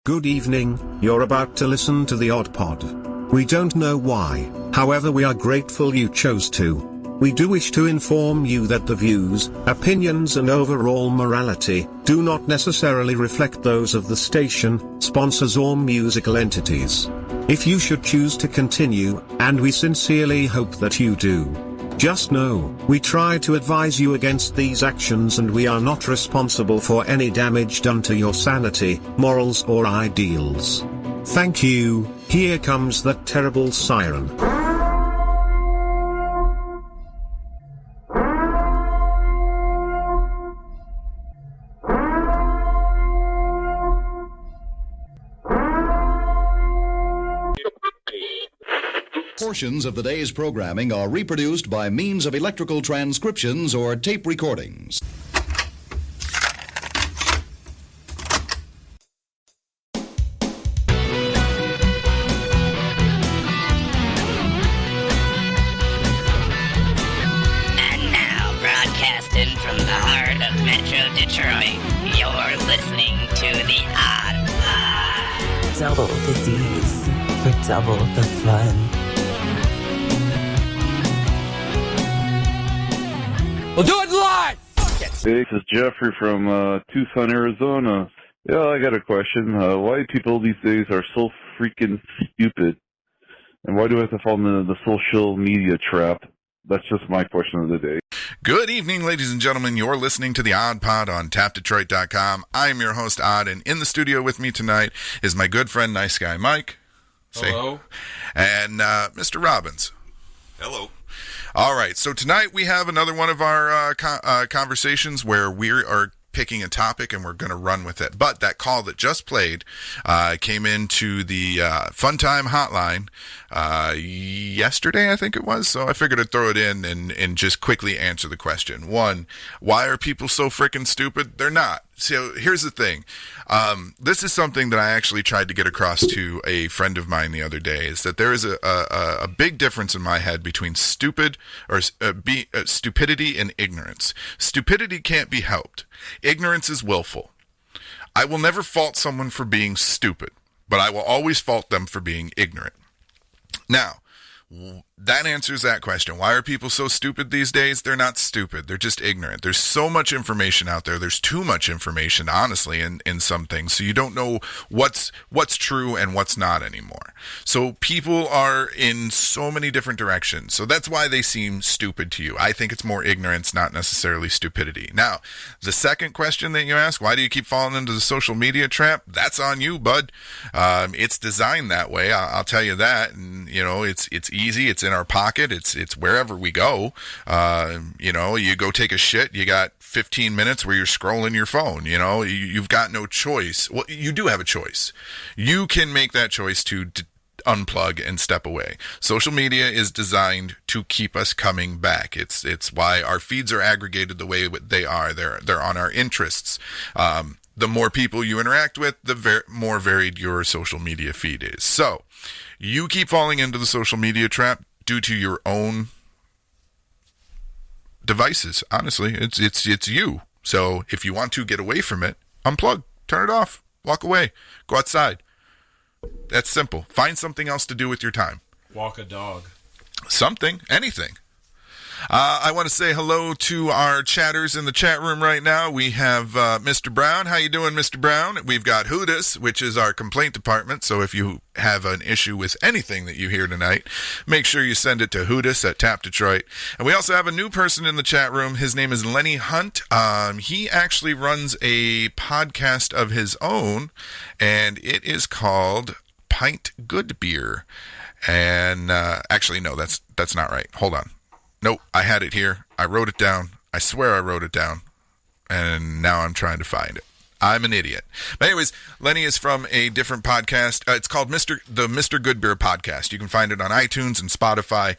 Good evening, you're about to listen to the Odd Pod. We don't know why, however we are grateful you chose to. We do wish to inform you that the views, opinions and overall morality do not necessarily reflect those of the station, sponsors or musical entities. If you should choose to continue, and we sincerely hope that you do, just know, we try to advise you against these actions and we are not responsible for any damage done to your sanity, morals or ideals. Thank you. Here comes that terrible siren. Portions of the day's programming are reproduced by means of electrical transcriptions or tape recordings. And now, broadcasting from the heart of Metro Detroit, you're listening to the Odd Pod. Double the D's for double the fun. We'll do it live! Hey, this is Jeffrey from Tucson, Arizona. Yeah, I got a question. Why people these days are so freaking stupid? And why do I have to fall into the social media trap? That's just my question of the day. Good evening, ladies and gentlemen. You're listening to the Odd Pod on TapDetroit.com. I'm your host, Odd, and in the studio with me tonight is my good friend, Nice Guy Mike. Hello. And Mr. Robbins. Hello. All right, so tonight we have another one of our conversations where we are picking a topic and we're going to run with it. But that call that just played came into the Fun Time hotline yesterday, I think it was. So I figured I'd throw it in and just quickly answer the question. One, why are people so freaking stupid? They're not. So here's the thing. This is something that I actually tried to get across to a friend of mine the other day, is that there is a big difference in my head between stupidity and ignorance. Stupidity can't be helped. Ignorance is willful. I will never fault someone for being stupid, but I will always fault them for being ignorant. Now, that answers that question. Why are people so stupid these days? They're not stupid. They're just ignorant. There's so much information out there. There's too much information, honestly, in some things. So you don't know what's true and what's not anymore. So people are in so many different directions. So that's why they seem stupid to you. I think it's more ignorance, not necessarily stupidity. Now, the second question that you ask, why do you keep falling into the social media trap? That's on you, bud. It's designed that way. I'll tell you that. And, you know, it's easy. It's in our pocket. It's wherever we go. You know, you go take a shit, you got 15 minutes where you're scrolling your phone. You know, you've got no choice. Well, you do have a choice. You can make that choice to unplug and step away. Social media is designed to keep us coming back. It's why our feeds are aggregated the way they are. They're on our interests. The more people you interact with, the more varied your social media feed is. So, you keep falling into the social media trap due to your own devices. Honestly, it's you. So if you want to get away from it, unplug, turn it off, walk away, go outside. That's simple. Find something else to do with your time. Walk a dog. Something, anything. I want to say hello to our chatters in the chat room right now. We have Mr. Brown. How you doing, Mr. Brown? We've got Hoodus, which is our complaint department. So if you have an issue with anything that you hear tonight, make sure you send it to Hoodus at Tap Detroit. And we also have a new person in the chat room. His name is Lenny Hunt. He actually runs a podcast of his own, and it is called Pint Good Beer. And actually, no, that's not right. Hold on. Nope, I had it here. I wrote it down. I swear I wrote it down. And now I'm trying to find it. I'm an idiot. But anyways, Lenny is from a different podcast. It's called the Mr. Good Beer Podcast. You can find it on iTunes and Spotify.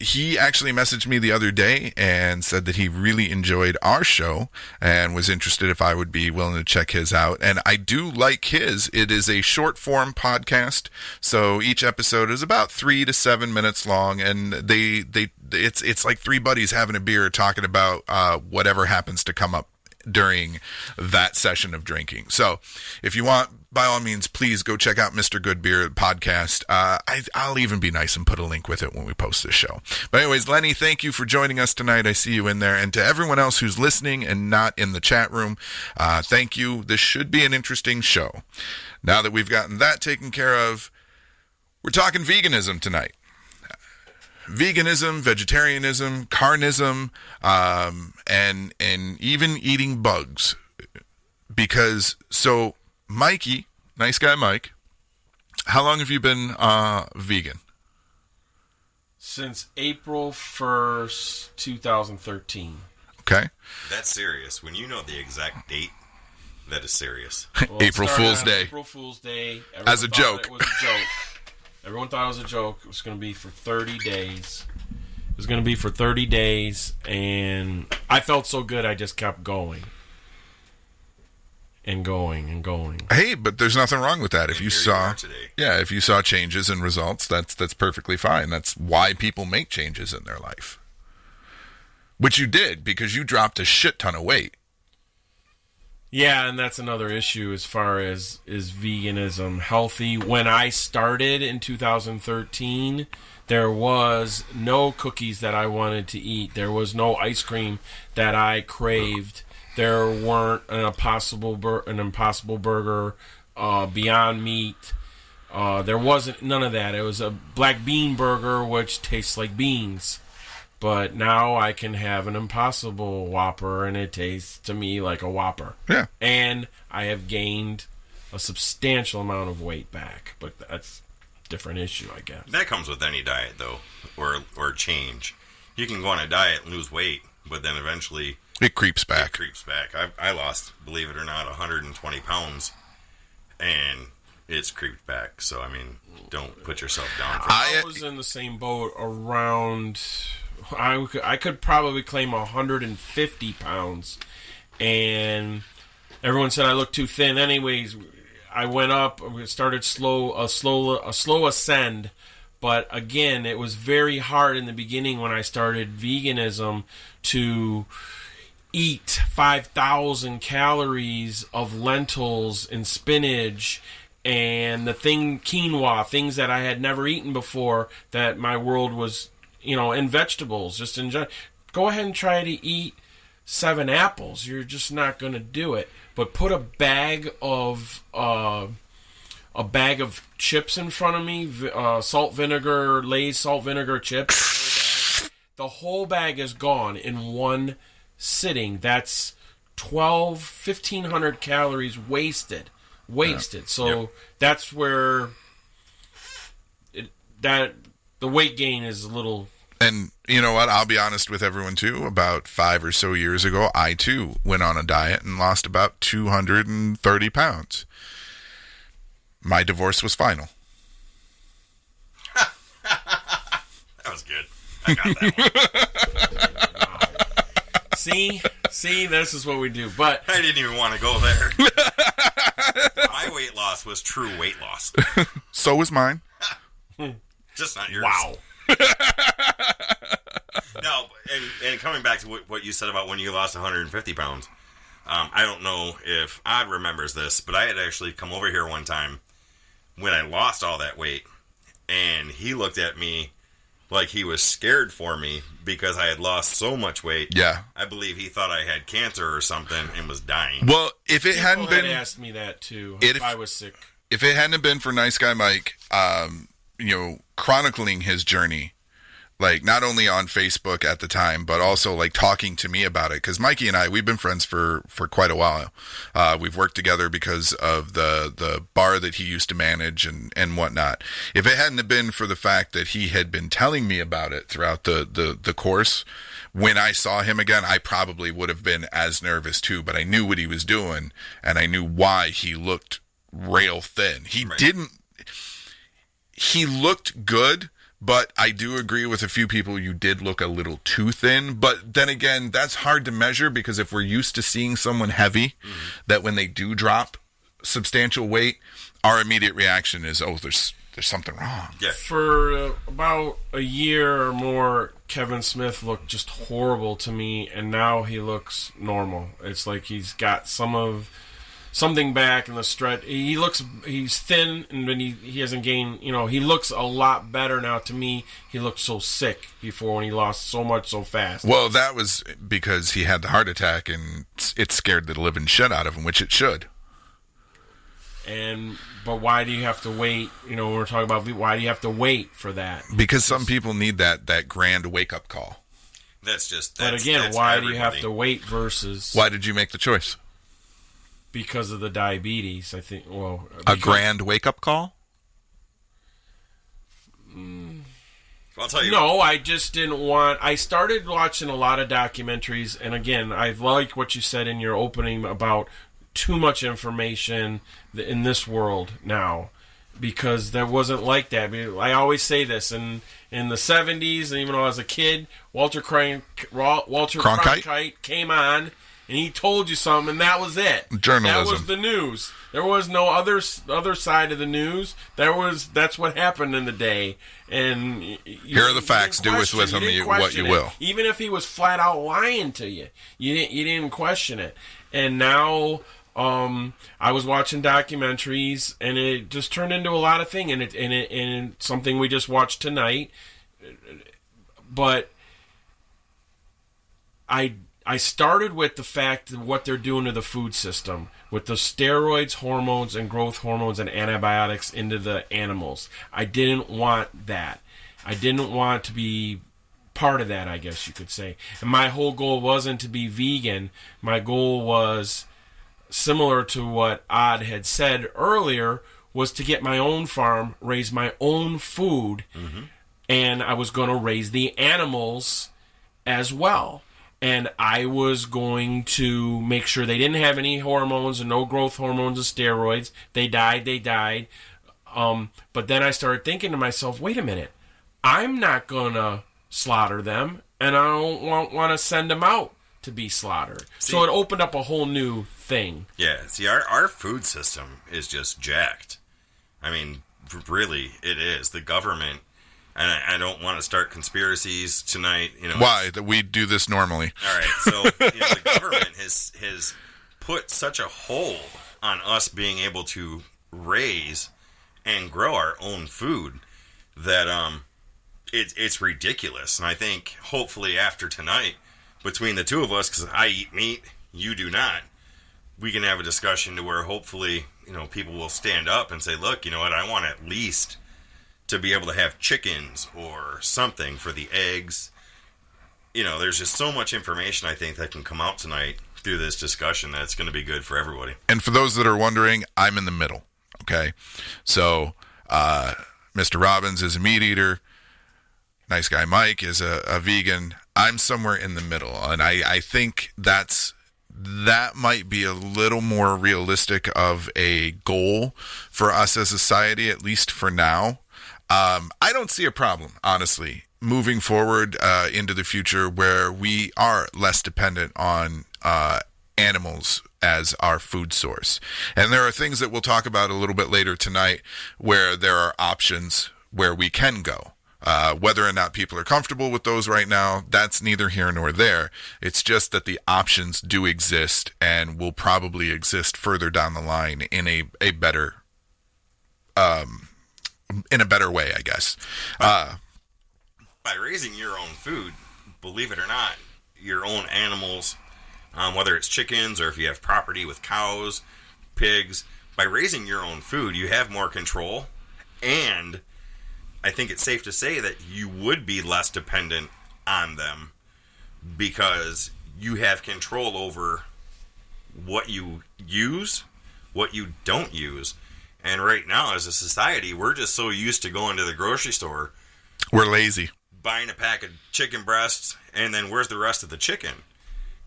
He actually messaged me the other day and said that he really enjoyed our show and was interested if I would be willing to check his out. And I do like his. It is a short form podcast, so each episode is about 3 to 7 minutes long, and it's like three buddies having a beer talking about whatever happens to come up during that session of drinking. So if you want by all means, please go check out Mr. Good Beer podcast. I'll even be nice and put a link with it when we post this show. But anyways, Lenny, thank you for joining us tonight. I see you in there. And to everyone else who's listening and not in the chat room, thank you. This should be an interesting show. Now that we've gotten that taken care of, we're talking veganism tonight. Veganism, vegetarianism, carnism, and even eating bugs. Because, so, Mikey, nice guy Mike, how long have you been vegan? Since April 1st, 2013. Okay. That's serious. When you know the exact date, that is serious. Well, April Fool's Day. April Fool's Day. As a joke. It was a joke. Everyone thought it was a joke. It was going to be for 30 days. It was going to be for 30 days, and I felt so good I just kept going. And going and going. Hey, but there's nothing wrong with that. If you saw, if you saw changes and results, that's perfectly fine. That's why people make changes in their life. Which you did, because you dropped a shit ton of weight. Yeah, and that's another issue as far as is veganism healthy. When I started in 2013, there was no cookies that I wanted to eat. There was no ice cream that I craved. There weren't an Impossible Burger, Beyond Meat. There wasn't none of that. It was a black bean burger, which tastes like beans. But now I can have an Impossible Whopper, and it tastes to me like a Whopper. Yeah. And I have gained a substantial amount of weight back. But that's a different issue, I guess. That comes with any diet, though, or change. You can go on a diet and lose weight, but then eventually it creeps back. I lost, believe it or not, 120 pounds, and it's creeped back. So, I mean, don't put yourself down. I was in the same boat around... I could probably claim 150 pounds, and everyone said I looked too thin. Anyways, I went up. We started a slow ascend, but again, it was very hard in the beginning when I started veganism to eat 5,000 calories of lentils and spinach and quinoa, things that I had never eaten before. That my world was. And vegetables, just in general. Go ahead and try to eat 7 apples. You're just not going to do it. But put a bag of chips in front of me, Lay's salt vinegar chips. The whole bag is gone in one sitting. That's 1,500 calories wasted. Yeah. So that's where the weight gain is a little... And you know what? I'll be honest with everyone, too. About 5 or so years ago, I, too, went on a diet and lost about 230 pounds. My divorce was final. That was good. I got that one. See, this is what we do. But I didn't even want to go there. My weight loss was true weight loss. So was mine. Just not yours. Wow. No, and coming back to what you said about when you lost 150 pounds, I don't know if Odd remembers this, but I had actually come over here one time when I lost all that weight, and he looked at me like he was scared for me because I had lost so much weight. Yeah. I believe he thought I had cancer or something and was dying. Well, if it hadn't been... asked me that, too, if I was sick. If it hadn't been for Nice Guy Mike... chronicling his journey, like not only on Facebook at the time, but also like talking to me about it. Because Mikey and I, we've been friends for quite a while. We've worked together because of the bar that he used to manage and whatnot. If it hadn't been for the fact that he had been telling me about it throughout the course, when I saw him again, I probably would have been as nervous too. But I knew what he was doing, and I knew why he looked rail thin. He looked good, but I do agree with a few people you did look a little too thin. But then again, that's hard to measure because if we're used to seeing someone heavy, that when they do drop substantial weight, our immediate reaction is, oh, there's something wrong. Yeah. For about a year or more, Kevin Smith looked just horrible to me, and now he looks normal. It's like he's got some of something back in the stretch. He's thin, and when he hasn't gained, he looks a lot better now to me. He looked so sick before when he lost so much so fast. Well, that was because he had the heart attack, and it scared the living shit out of him, which it should. But why do you have to wait? We're talking about why do you have to wait for that? Because some people need that grand wake-up call. But again, why do you have to wait versus... Why did you make the choice? Because of the diabetes, I think. A grand wake-up call? I'll tell you. No, I just didn't want... I started watching a lot of documentaries, and again, I like what you said in your opening about too much information in this world now, because there wasn't like that. I always say this, in the 70s, and even when I was a kid, Walter Cronkite came on, and he told you something, and that was it. Journalism. That was the news. There was no other side of the news. That's what happened in the day. And here are the facts. Do with them what you will. Even if he was flat out lying to you, you didn't question it. And now, I was watching documentaries, and it just turned into a lot of things. And something we just watched tonight. But I started with the fact of what they're doing to the food system with the steroids, hormones, and growth hormones and antibiotics into the animals. I didn't want that. I didn't want to be part of that, I guess you could say. And my whole goal wasn't to be vegan. My goal was similar to what Odd had said earlier, was to get my own farm, raise my own food, and I was going to raise the animals as well. And I was going to make sure they didn't have any hormones and no growth hormones or steroids. They died. But then I started thinking to myself, wait a minute, I'm not going to slaughter them, and I don't want to send them out to be slaughtered. So it opened up a whole new thing. Yeah, see, our food system is just jacked. I mean, really, it is. The government... And I don't want to start conspiracies tonight. Why? That we do this normally. All right. So the government has put such a hold on us being able to raise and grow our own food that it's ridiculous. And I think hopefully after tonight, between the two of us, because I eat meat, you do not, we can have a discussion to where hopefully people will stand up and say, look, you know what, I want at least to be able to have chickens or something for the eggs. There's just so much information I think that can come out tonight through this discussion that's going to be good for everybody. And for those that are wondering, I'm in the middle, okay? So, Mr. Robbins is a meat eater. Nice guy Mike is a vegan. I'm somewhere in the middle, and I think that might be a little more realistic of a goal for us as a society, at least for now. I don't see a problem, honestly, moving forward into the future where we are less dependent on animals as our food source. And there are things that we'll talk about a little bit later tonight where there are options where we can go. Whether or not people are comfortable with those right now, that's neither here nor there. It's just that the options do exist and will probably exist further down the line in a better way, I guess. By raising your own food, believe it or not, your own animals, whether it's chickens or if you have property with cows, pigs, by raising your own food, you have more control, and I think it's safe to say that you would be less dependent on them because you have control over what you use, what you don't use. And right now, as a society, we're just so used to going to the grocery store. We're lazy. Buying a pack of chicken breasts, and then where's the rest of the chicken?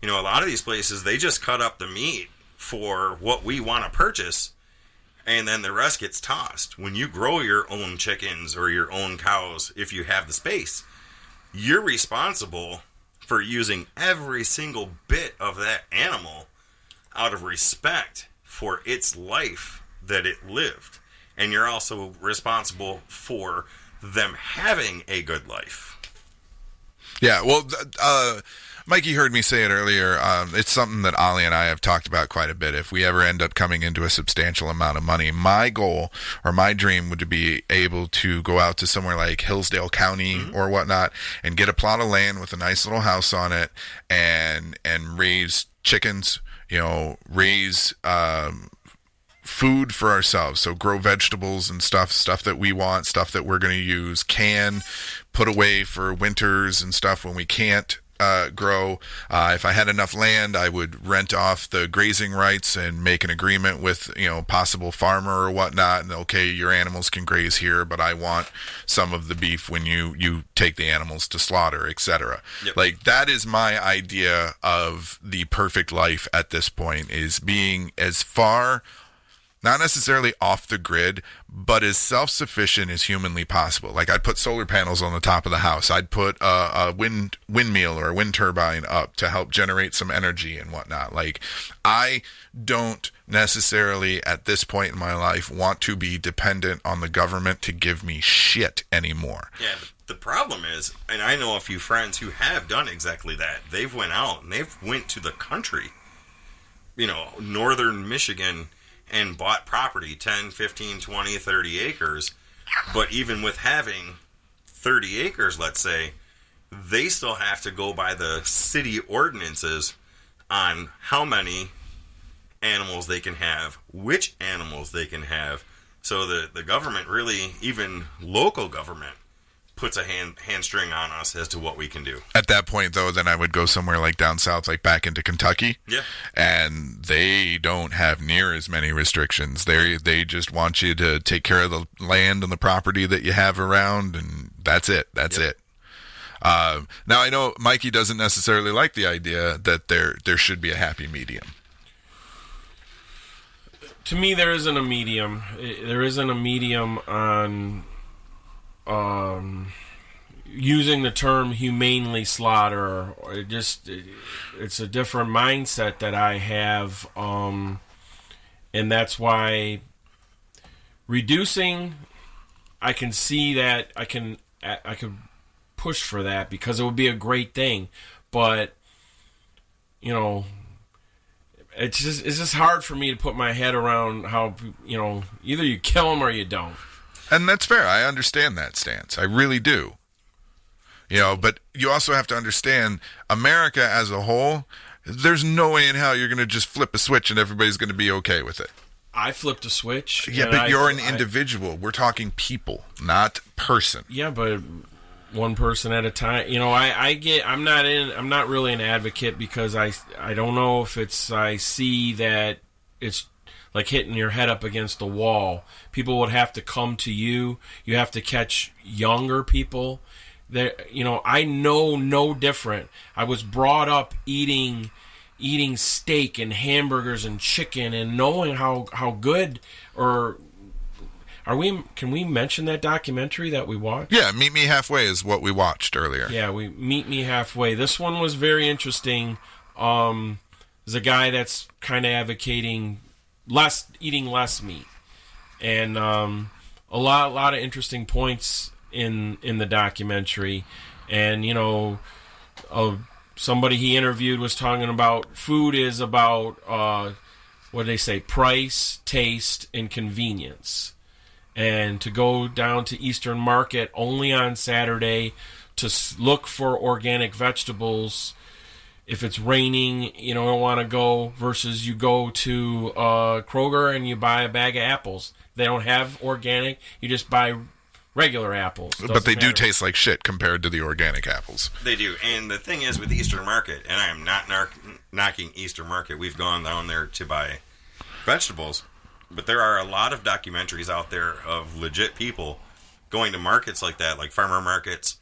A lot of these places, they just cut up the meat for what we want to purchase, and then the rest gets tossed. When you grow your own chickens or your own cows, if you have the space, you're responsible for using every single bit of that animal out of respect for its life that it lived, and you're also responsible for them having a good life. Yeah, well, Mikey heard me say it earlier. It's something that Ollie and I have talked about quite a bit. If we ever end up coming into a substantial amount of money, my goal or my dream would be able to go out to somewhere like Hillsdale County or whatnot and get a plot of land with a nice little house on it and raise chickens, raise food for ourselves. So grow vegetables and stuff that we want, stuff that we're going to use, put away for winters and stuff when we can't grow. If I had enough land, I would rent off the grazing rights and make an agreement with, possible farmer or whatnot. And okay, your animals can graze here, but I want some of the beef when you take the animals to slaughter, etc. Yep. Like, that is my idea of the perfect life at this point, is being as far, not necessarily off the grid, but as self-sufficient as humanly possible. Like, I'd put solar panels on the top of the house. I'd put a windmill or a wind turbine up to help generate some energy and whatnot. Like, I don't necessarily, at this point in my life, want to be dependent on the government to give me shit anymore. Yeah, but the problem is, and I know a few friends who have done exactly that. They've went out and they've went to the country, northern Michigan, and bought property, 10, 15, 20, 30 acres. But even with having 30 acres, let's say, they still have to go by the city ordinances on how many animals they can have, which animals they can have. So the government really, even local government, puts a hamstring on us as to what we can do. At that point, though, then I would go somewhere like down south, like back into Kentucky. Yeah. And they don't have near as many restrictions. They just want you to take care of the land and the property that you have around, and that's it. That's it. Now, I know Mikey doesn't necessarily like the idea that there should be a happy medium. To me, there isn't a medium. There isn't a medium on using the term humanely slaughter. It's a different mindset that I have, and that's why reducing, I can see that I could push for that because it would be a great thing, but it's just hard for me to put my head around how either you kill them or you don't. And that's fair. I understand that stance. I really do. But you also have to understand America as a whole, there's no way in hell you're going to just flip a switch and everybody's going to be okay with it. I flipped a switch. Yeah, but you're an individual. We're talking people, not person. Yeah, but one person at a time. I'm not really an advocate because I don't know if I see that it's like hitting your head up against the wall. People would have to come to you. You have to catch younger people. I know no different. I was brought up eating steak and hamburgers and chicken and knowing how good can we mention that documentary that we watched? Yeah, Meet Me Halfway is what we watched earlier. Yeah, Meet Me Halfway. This one was very interesting. There's a guy that's kind of advocating eating less meat, and a lot of interesting points in the documentary. And somebody he interviewed was talking about food is about what do they say, price, taste, and convenience. And to go down to Eastern Market only on Saturday to look for organic vegetables. If it's raining, you don't want to go, versus you go to Kroger and you buy a bag of apples. They don't have organic. You just buy regular apples. But they do taste like shit compared to the organic apples. They do. And the thing is with Eastern Market, and I am not knocking Eastern Market. We've gone down there to buy vegetables. But there are a lot of documentaries out there of legit people going to markets like that, like farmer markets,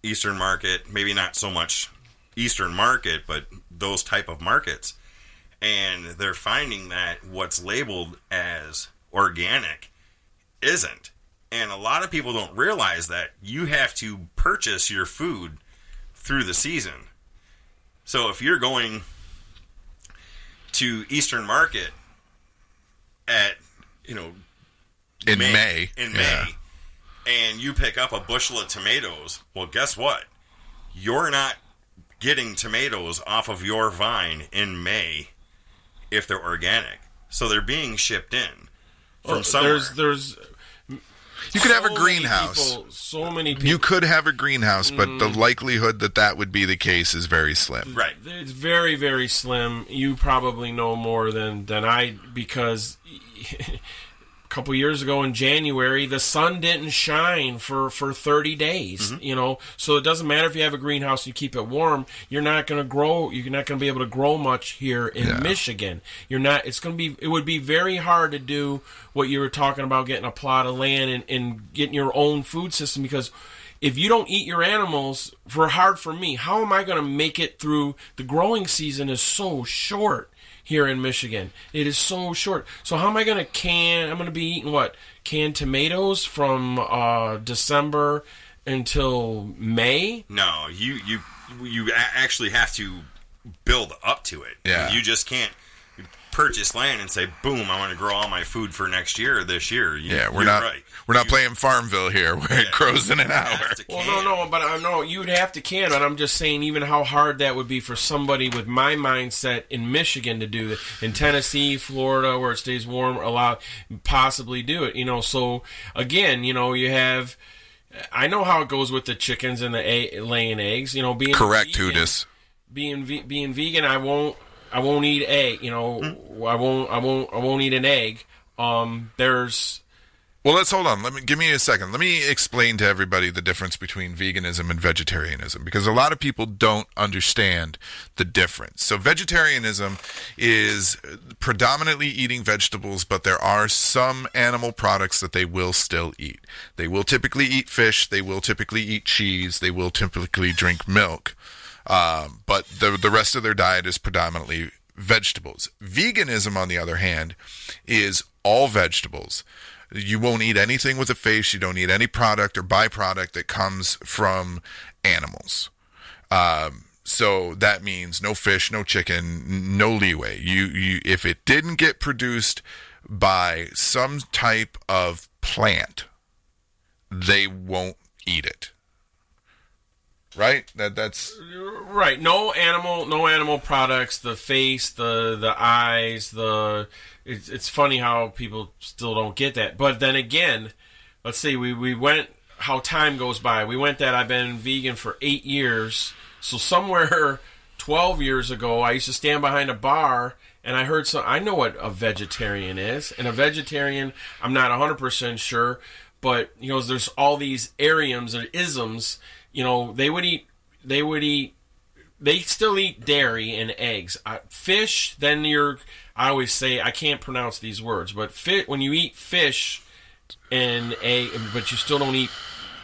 Eastern Market, maybe not so much Eastern Market, but those type of markets. And they're finding that what's labeled as organic isn't. And a lot of people don't realize that you have to purchase your food through the season. So if you're going to Eastern Market at, in May, and you pick up a bushel of tomatoes, well, guess what? you're not getting tomatoes off of your vine in May if they're organic. So they're being shipped in from somewhere. You could have a greenhouse. So many people. You could have a greenhouse, but the likelihood that would be the case is very slim. Right. It's very, very slim. You probably know more than I, because a couple years ago in January, the sun didn't shine for 30 days. So it doesn't matter if you have a greenhouse and you keep it warm. You're not going to grow. You're not going to be able to grow much here in Michigan. You're not. It would be very hard to do what you were talking about, getting a plot of land and getting your own food system, because if you don't eat your animals, hard for me, how am I going to make it through? The growing season is so short here in Michigan. It is so short. So how am I going to I'm going to be eating canned tomatoes from December until May? No, you actually have to build up to it. Yeah. You just can't purchase land and say, boom, I want to grow all my food for next year or this year. We're not playing Farmville here where it grows in an hour. No, but I know you'd have to can, but I'm just saying even how hard that would be for somebody with my mindset in Michigan to do that. In Tennessee, Florida, where it stays warm, possibly do it. So again, you have, I know how it goes with the chickens and the laying eggs. Being correct, vegan, Tudis. Being vegan, I won't eat egg. I won't eat an egg. Well, let's hold on. Give me a second. Let me explain to everybody the difference between veganism and vegetarianism, because a lot of people don't understand the difference. So vegetarianism is predominantly eating vegetables, but there are some animal products that they will still eat. They will typically eat fish. They will typically eat cheese. They will typically drink milk. But the rest of their diet is predominantly vegetables. Veganism, on the other hand, is all vegetables. You won't eat anything with a face. You don't eat any product or byproduct that comes from animals. So that means no fish, no chicken, no leeway. You if it didn't get produced by some type of plant, they won't eat it. Right? That's right. No animal products. The face, the eyes, It's funny how people still don't get that. But then again, let's see. We went. How time goes by. We went that I've been vegan for 8 years. So somewhere 12 years ago, I used to stand behind a bar and I heard I know what a vegetarian is, and a vegetarian, I'm not 100% sure, but there's all these ariums or isms. They still eat dairy and eggs. Fish, then I always say, I can't pronounce these words, but when you eat fish and egg, but you still don't eat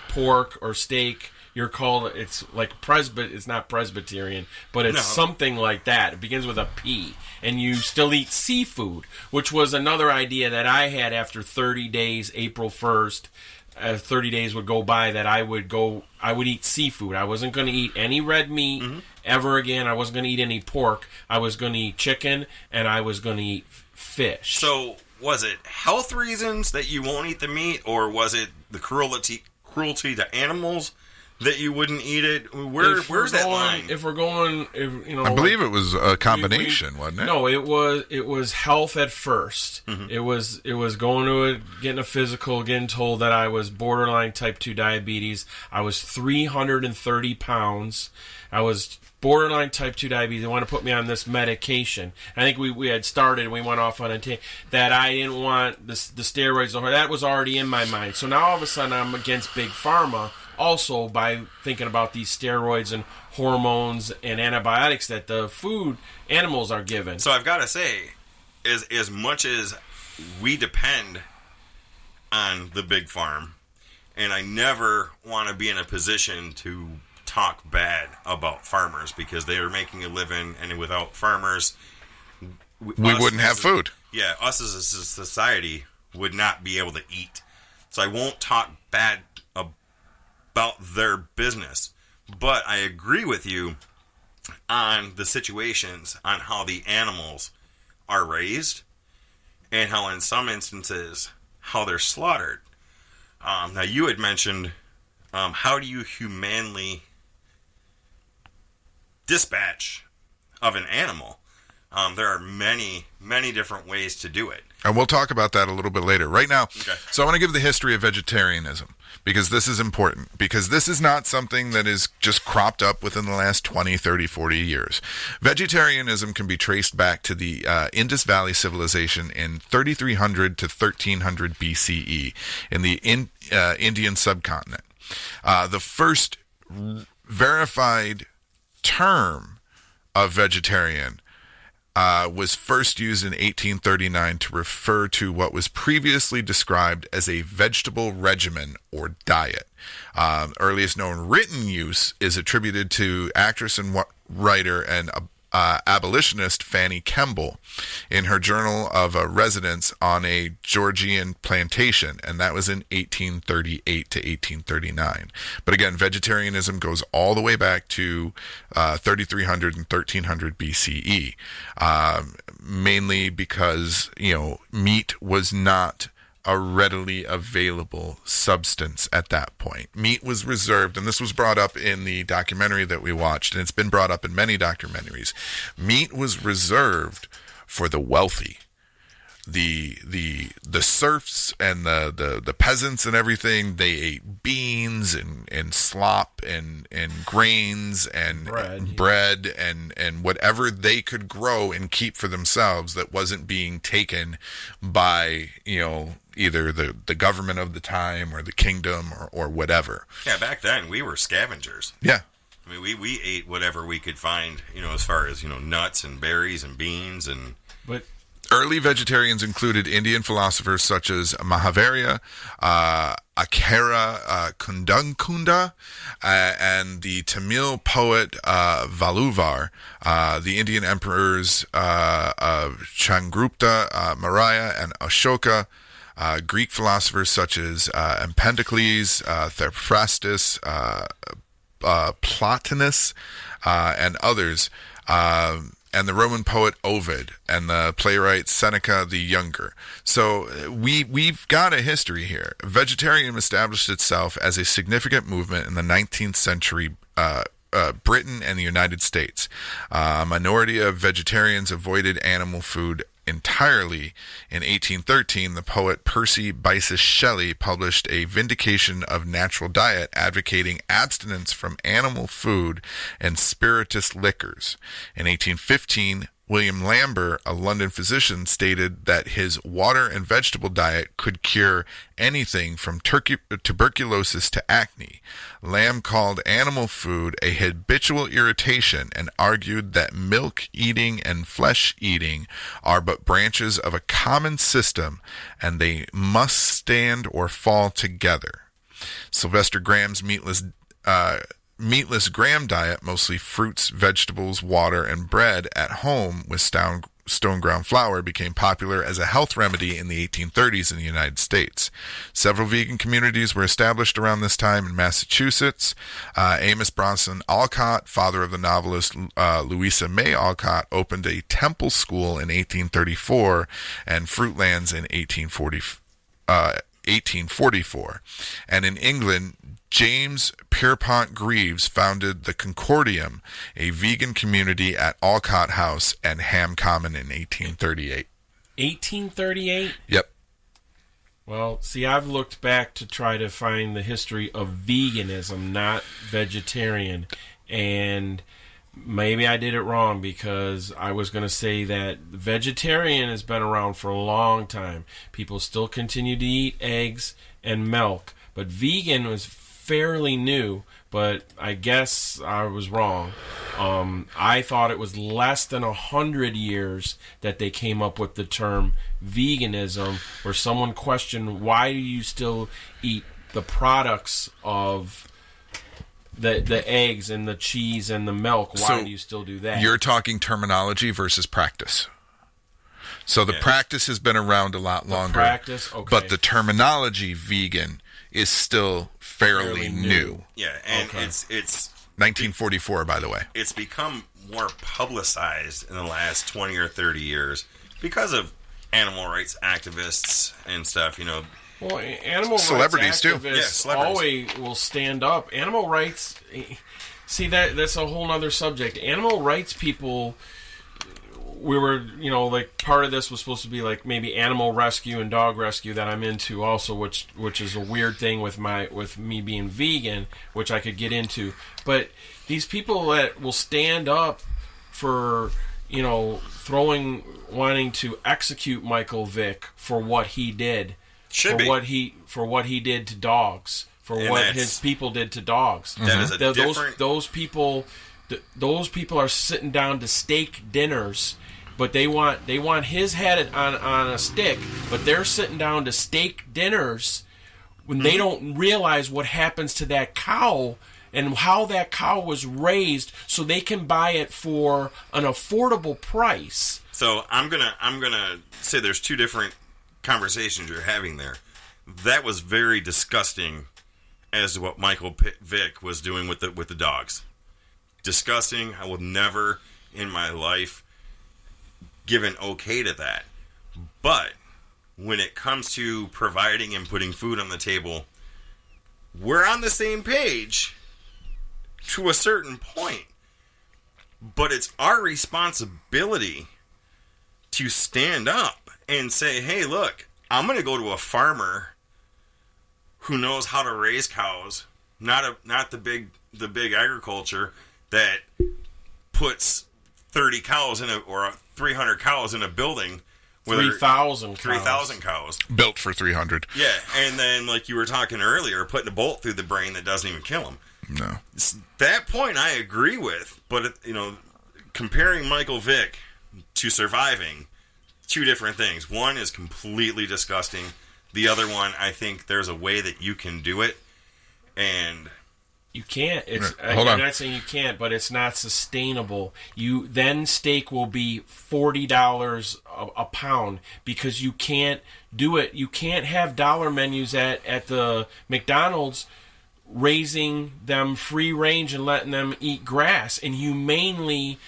pork or steak, it's like it's not Presbyterian, but it's something like that. It begins with a P. And you still eat seafood, which was another idea that I had after 30 days, April 1st. 30 days would go by that I would eat seafood. I wasn't going to eat any red meat ever again. I wasn't going to eat any pork. I was going to eat chicken, and I was going to eat fish. So was it health reasons that you won't eat the meat, or was it the cruelty to animals that you wouldn't eat it? Where's that line? If we're going, I believe it was a combination, wasn't it? No, it was health at first. Mm-hmm. It was going to it, getting a physical, getting told that I was borderline type 2 diabetes. I was 330 pounds. I was borderline type 2 diabetes. They want to put me on this medication. I think we had started and we went off on that I didn't want the steroids. That was already in my mind. So now all of a sudden I'm against Big Pharma, also by thinking about these steroids and hormones and antibiotics that the food animals are given. So I've got to say, as much as we depend on the big farm, and I never want to be in a position to talk bad about farmers because they are making a living, and without farmers, we wouldn't have food. Yeah, us as a society would not be able to eat. So I won't talk bad about their business, but I agree with you on the situations on how the animals are raised and how in some instances how they're slaughtered. Now you had mentioned how do you humanely dispatch of an animal. There are many, many different ways to do it. And we'll talk about that a little bit later. Right now, Okay. So I want to give the history of vegetarianism, because this is important, because this is not something that is just cropped up within the last 20, 30, 40 years. Vegetarianism can be traced back to the Indus Valley civilization in 3300 to 1300 BCE in the Indian subcontinent. The first verified term of vegetarian was first used in 1839 to refer to what was previously described as a vegetable regimen or diet. Earliest known written use is attributed to actress and writer and abolitionist Fanny Kemble in her journal of a residence on a Georgian plantation, and that was in 1838 to 1839. But again, vegetarianism goes all the way back to 3300 and 1300 BCE, mainly because, meat was not a readily available substance at that point. Meat was reserved, and this was brought up in the documentary that we watched, and it's been brought up in many documentaries. Meat was reserved for the wealthy. The serfs and the peasants and everything, they ate beans and slop and grains and bread and whatever they could grow and keep for themselves that wasn't being taken by, either the government of the time or the kingdom or whatever. Yeah, back then we were scavengers. Yeah. I mean, we ate whatever we could find, as far as, nuts and berries and beans and... But early vegetarians included Indian philosophers such as Mahavira, Akara Kundakunda, and the Tamil poet Valuvar, the Indian emperors Chandragupta, Maurya, and Ashoka, Greek philosophers such as Empedocles, Theophrastus, Plotinus, and others, and the Roman poet Ovid, and the playwright Seneca the Younger. So we've got a history here. Vegetarianism established itself as a significant movement in the 19th century Britain and the United States. A minority of vegetarians avoided animal food entirely. In 1813, the poet Percy Bysshe Shelley published A Vindication of Natural Diet, advocating abstinence from animal food and spirituous liquors. In 1815, William Lambert, a London physician, stated that his water and vegetable diet could cure anything from tuberculosis to acne. Lamb called animal food a habitual irritation and argued that milk eating and flesh eating are but branches of a common system and they must stand or fall together. Sylvester Graham's meatless Graham diet, mostly fruits, vegetables, water, and bread at home with stone ground flour, became popular as a health remedy in the 1830s in the United States. Several vegan communities were established around this time in Massachusetts. Amos Bronson Alcott, father of the novelist Louisa May Alcott, opened a temple school in 1834 and Fruitlands in 1844. And in England, James Pierpont Greaves founded the Concordium, a vegan community at Alcott House and Ham Common in 1838. 1838? Yep. Well, see, I've looked back to try to find the history of veganism, not vegetarian, and maybe I did it wrong, because I was going to say that vegetarian has been around for a long time. People still continue to eat eggs and milk, but vegan was fairly new, but I guess I was wrong. I thought it was less than 100 years that they came up with the term veganism, where someone questioned, why do you still eat the products of the eggs and the cheese and the milk? Why do you still do that? You're talking terminology versus practice. So the practice has been around a lot longer. Practice, okay. But the terminology vegan is still fairly new. Yeah, and Okay. it's 1944, by the way. it's become more publicized in the last 20 or 30 years because of animal rights activists and stuff, Well, animal Celebrities, rights too. activists Yeah, celebrities. always will stand up. Animal rights, See, that's a whole other subject. Animal rights people, we were, like part of this was supposed to be like maybe animal rescue and dog rescue that I'm into also, which is a weird thing with me being vegan, which I could get into. But these people that will stand up for, wanting to execute Michael Vick for what he did, for what he did to dogs, for what his people did to dogs. That is a different... Those people are sitting down to steak dinners, but they want his head on a stick, but they're sitting down to steak dinners when they don't realize what happens to that cow and how that cow was raised, so they can buy it for an affordable price. So I'm gonna say there's two different conversations you're having there. That was very disgusting as to what Michael Vick was doing with the dogs. Disgusting. I will never in my life give an okay to that. But when it comes to providing and putting food on the table, we're on the same page to a certain point. But it's our responsibility to stand up and say, hey, look, I'm going to go to a farmer who knows how to raise cows, not the big agriculture that puts 30 cows or 300 cows in a building. 3,000 cows. Built for 300. Yeah, and then, like you were talking earlier, putting a bolt through the brain that doesn't even kill them. No. That point I agree with, but, comparing Michael Vick to surviving, two different things. One is completely disgusting. The other one, I think there's a way that you can do it, and... You can't. I'm not saying you can't, but it's not sustainable. Then steak will be $40 a pound because you can't do it. You can't have dollar menus at the McDonald's raising them free range and letting them eat grass and humanely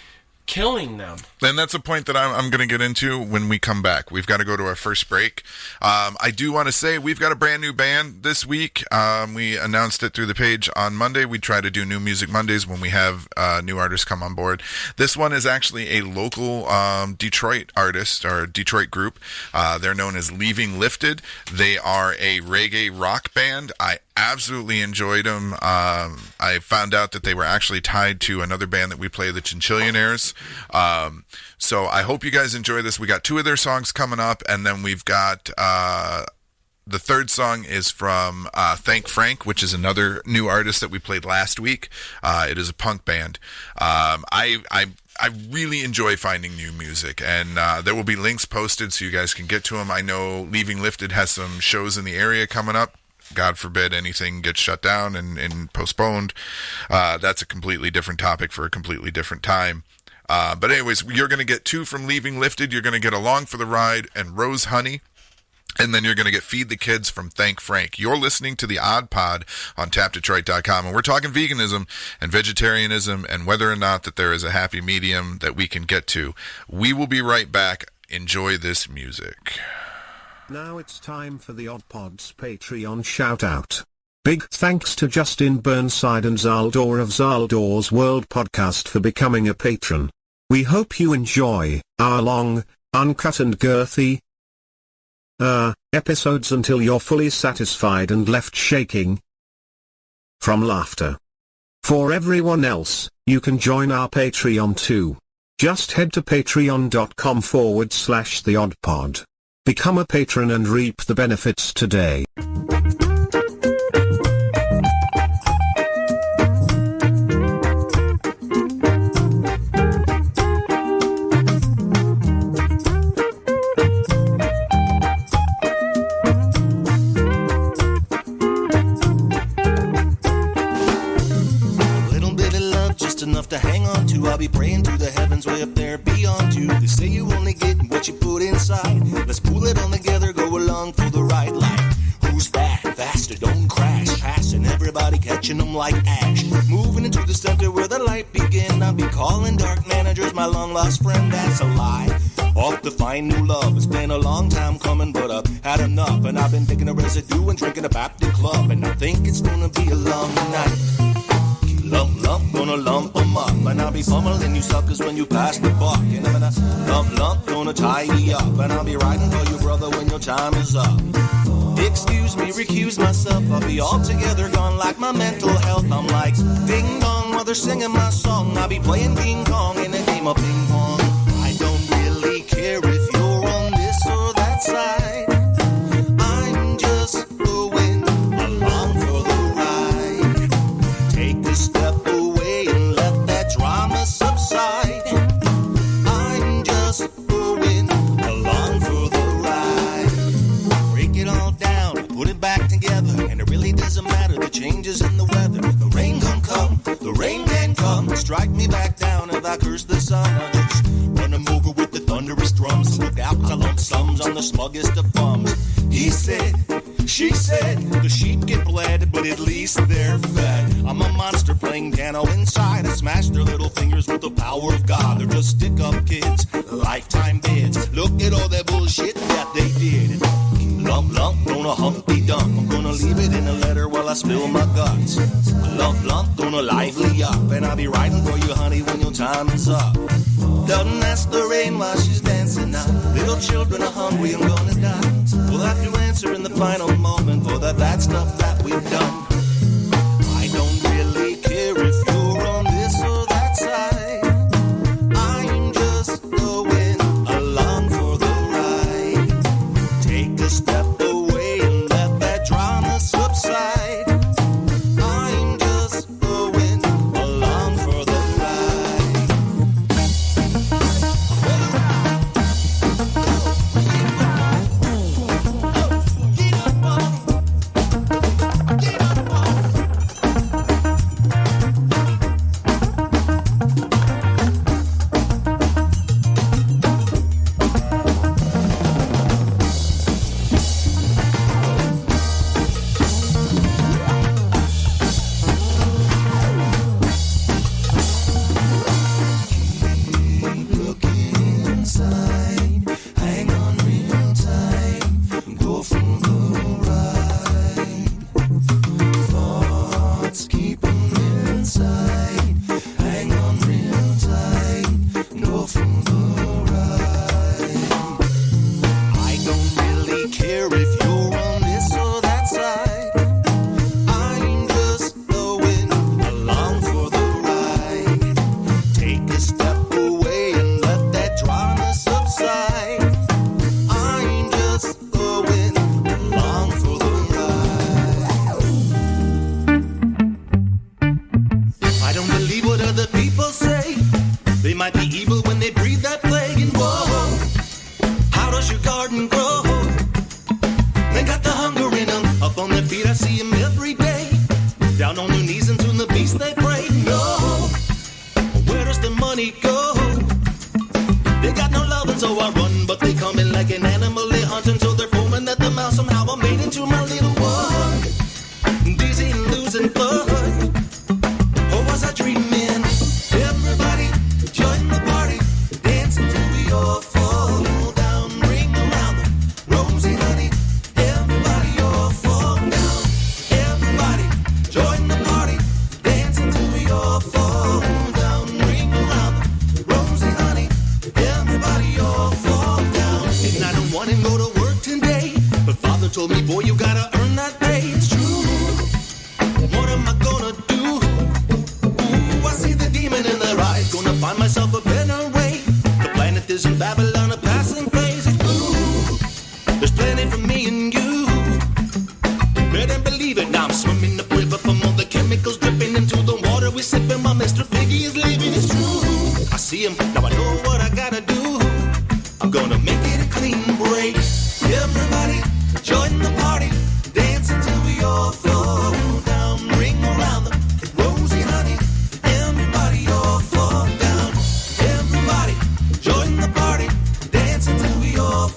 killing them. And that's a point that I'm going to get into when we come back. We've got to go to our first break. I do want to say we've got a brand new band this week. We announced it through the page on Monday. We try to do New Music Mondays when we have new artists come on board. This one is actually a local Detroit artist or Detroit group. They're known as Leaving Lifted. They are a reggae rock band. I absolutely enjoyed them. I found out that they were actually tied to another band that we play, the Chinchillionaires. So I hope you guys enjoy this. We got two of their songs coming up, and then we've got the third song is from Thank Frank, which is another new artist that we played last week. It is a punk band. I really enjoy finding new music, and there will be links posted so you guys can get to them. I know Leaving Lifted has some shows in the area coming up. God forbid anything gets shut down and postponed. That's a completely different topic for a completely different time. But anyways, you're going to get two from Leaving Lifted. You're going to get Along for the Ride and Rose Honey. And then you're going to get Feed the Kids from Thank Frank. You're listening to the Odd Pod on TapDetroit.com. And we're talking veganism and vegetarianism and whether or not that there is a happy medium that we can get to. We will be right back. Enjoy this music. Now it's time for the Odd Pod's Patreon shout-out. Big thanks to Justin Burnside and Zaldor of Zaldor's World Podcast for becoming a patron. We hope you enjoy our long, uncut and girthy episodes until you're fully satisfied and left shaking from laughter. For everyone else, you can join our Patreon too. Just head to patreon.com/theoddpod. Become a patron and reap the benefits today. Enough to hang on to. I'll be praying to the heavens way up there beyond you. They say you only get what you put inside. Let's pull it on together, go along for the ride. Like, who's back? Faster, don't crash. Passing everybody, catching them like ash. Moving into the center where the light begin. I'll be calling dark managers my long lost friend. That's a lie. Off to find new love. It's been a long time coming, but I've had enough. And I've been picking a residue and drinking a Baptist club. And I think it's gonna be a long night. Lump, gonna lump 'em up. And I'll be pummeling you suckers when you pass the buck. And I'm gonna lump, gonna tie you up. And I'll be riding for you, brother, when your time is up. Excuse me, recuse myself. I'll be altogether gone like my mental health. I'm like ding dong while they're singing my song. I'll be playing King Kong in a game of ping pong. I don't really care if you're on this or that side. I'm just going along for the ride. Take a step away and let that drama subside. I'm just going along for the ride. Break it all down, put it back together, and it really doesn't matter the changes in the weather. The rain gon' come, the rain can come. Strike me back down if I curse the sun. I just run 'em over with the thunderous drums. Look out, 'cause I lump sums on the smuggest of bums. He said, she said, the sheep get bled, but at least they're fed. I'm a monster playing piano inside. I smash their little fingers with the power of God. They're just stick-up kids, lifetime bids. Look at all that bullshit that they did. Lump, lump, gonna humpty dump. I'm gonna leave it in a letter while I spill my guts. Lump, lump, gonna lively up. And I'll be riding for you, honey, when your time is up. Doesn't ask the rain while she's dancing now. Little children are hungry and gonna die. We'll have to answer in the final moment for the bad stuff that we've done. I don't really care if you're on this or that side. I'm just going along for the ride. Take a step away and let that drama subside. I'm just going along for the ride. Get up on.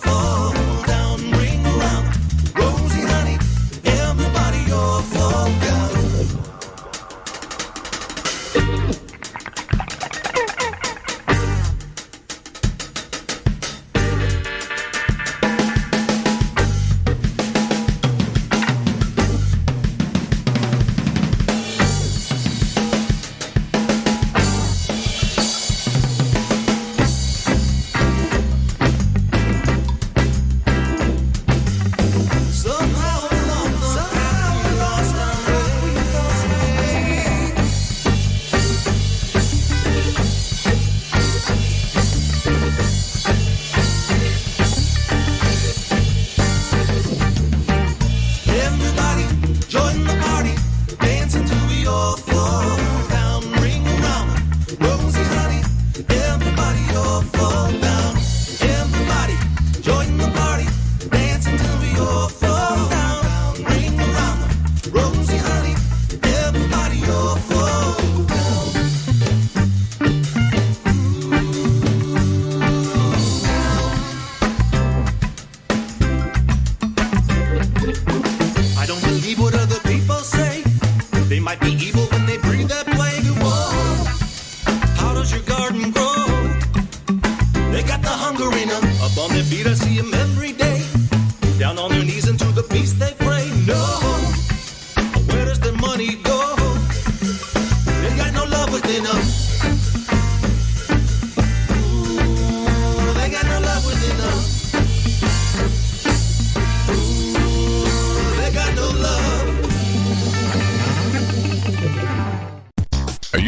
Fall down, ring around, Rosie honey, everybody all fall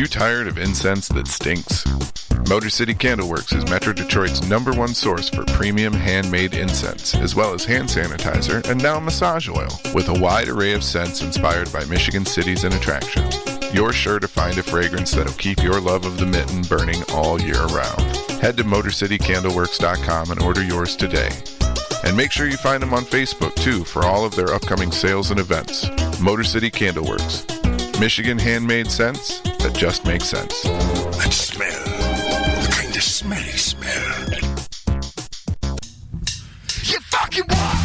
you tired of incense that stinks? Motor City Candleworks is Metro Detroit's #1 source for premium handmade incense, as well as hand sanitizer and now massage oil, with a wide array of scents inspired by Michigan cities and attractions. You're sure to find a fragrance that'll keep your love of the mitten burning all year round. Head to MotorCityCandleworks.com and order yours today. And make sure you find them on Facebook, too, for all of their upcoming sales and events. Motor City Candleworks. Michigan handmade scents that just make sense. That smell. The kind of smelly smell. You fucking what?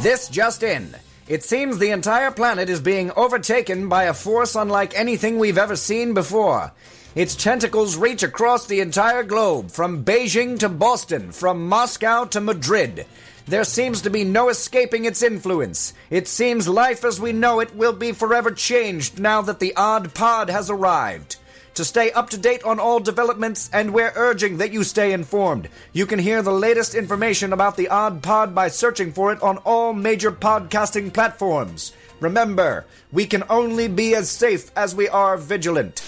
This just in. It seems the entire planet is being overtaken by a force unlike anything we've ever seen before. Its tentacles reach across the entire globe, from Beijing to Boston, from Moscow to Madrid. There seems to be no escaping its influence. It seems life as we know it will be forever changed now that the Odd Pod has arrived. To stay up to date on all developments, and we're urging that you stay informed, you can hear the latest information about the Odd Pod by searching for it on all major podcasting platforms. Remember, we can only be as safe as we are vigilant.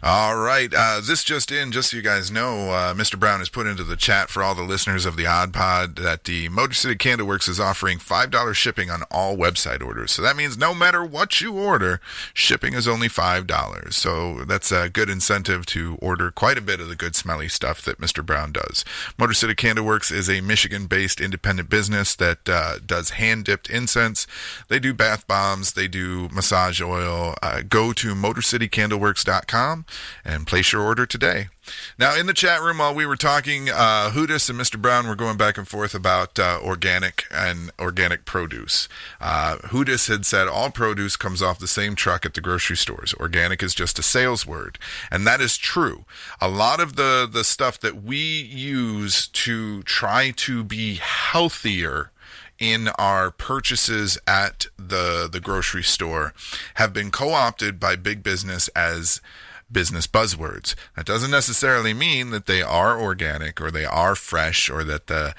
All right, this just in, just so you guys know, Mr. Brown has put into the chat for all the listeners of the Odd Pod that the Motor City Candleworks is offering $5 shipping on all website orders. So that means no matter what you order, shipping is only $5. So that's a good incentive to order quite a bit of the good smelly stuff that Mr. Brown does. Motor City Candleworks is a Michigan-based independent business that does hand-dipped incense. They do bath bombs. They do massage oil. Go to MotorCityCandleworks.com and place your order today. Now, in the chat room while we were talking, Hootis and Mr. Brown were going back and forth about organic and organic produce. Hootis had said all produce comes off the same truck at the grocery stores. Organic is just a sales word. And that is true. A lot of the stuff that we use to try to be healthier in our purchases at the grocery store have been co-opted by big business as business buzzwords. That doesn't necessarily mean that they are organic or they are fresh or that the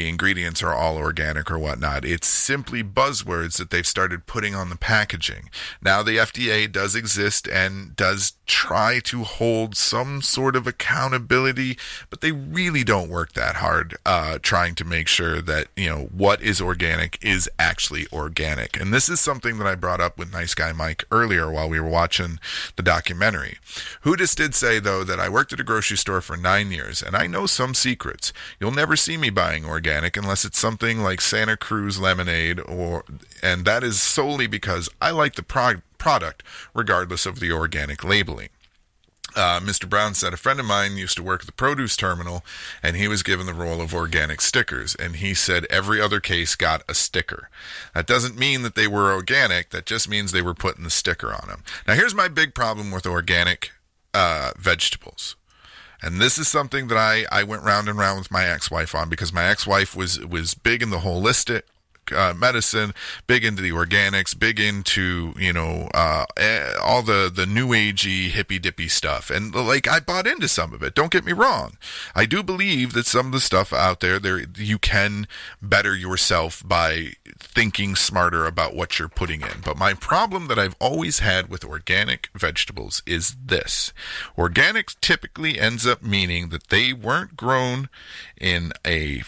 ingredients are all organic or whatnot. It's simply buzzwords that they've started putting on the packaging. Now the FDA does exist and does try to hold some sort of accountability, but they really don't work that hard trying to make sure that, you know, what is organic is actually organic. And this is something that I brought up with Nice Guy Mike earlier while we were watching the documentary. Hootis did say, though, that I worked at a grocery store for 9 years, and I know some secrets. You'll never see me buying organic unless it's something like Santa Cruz lemonade, and that is solely because I like the product regardless of the organic labeling. Mr. Brown said a friend of mine used to work at the produce terminal, and he was given the role of organic stickers. And he said every other case got a sticker. That doesn't mean that they were organic. That just means they were putting the sticker on them. Now, here's my big problem with organic vegetables. And this is something that I went round and round with my ex-wife on, because my ex-wife was big in the holistic medicine, big into the organics, big into, all the new agey hippy dippy stuff. And like, I bought into some of it. Don't get me wrong. I do believe that some of the stuff out there you can better yourself by thinking smarter about what you're putting in. But my problem that I've always had with organic vegetables is this. Organic typically ends up meaning that they weren't grown in a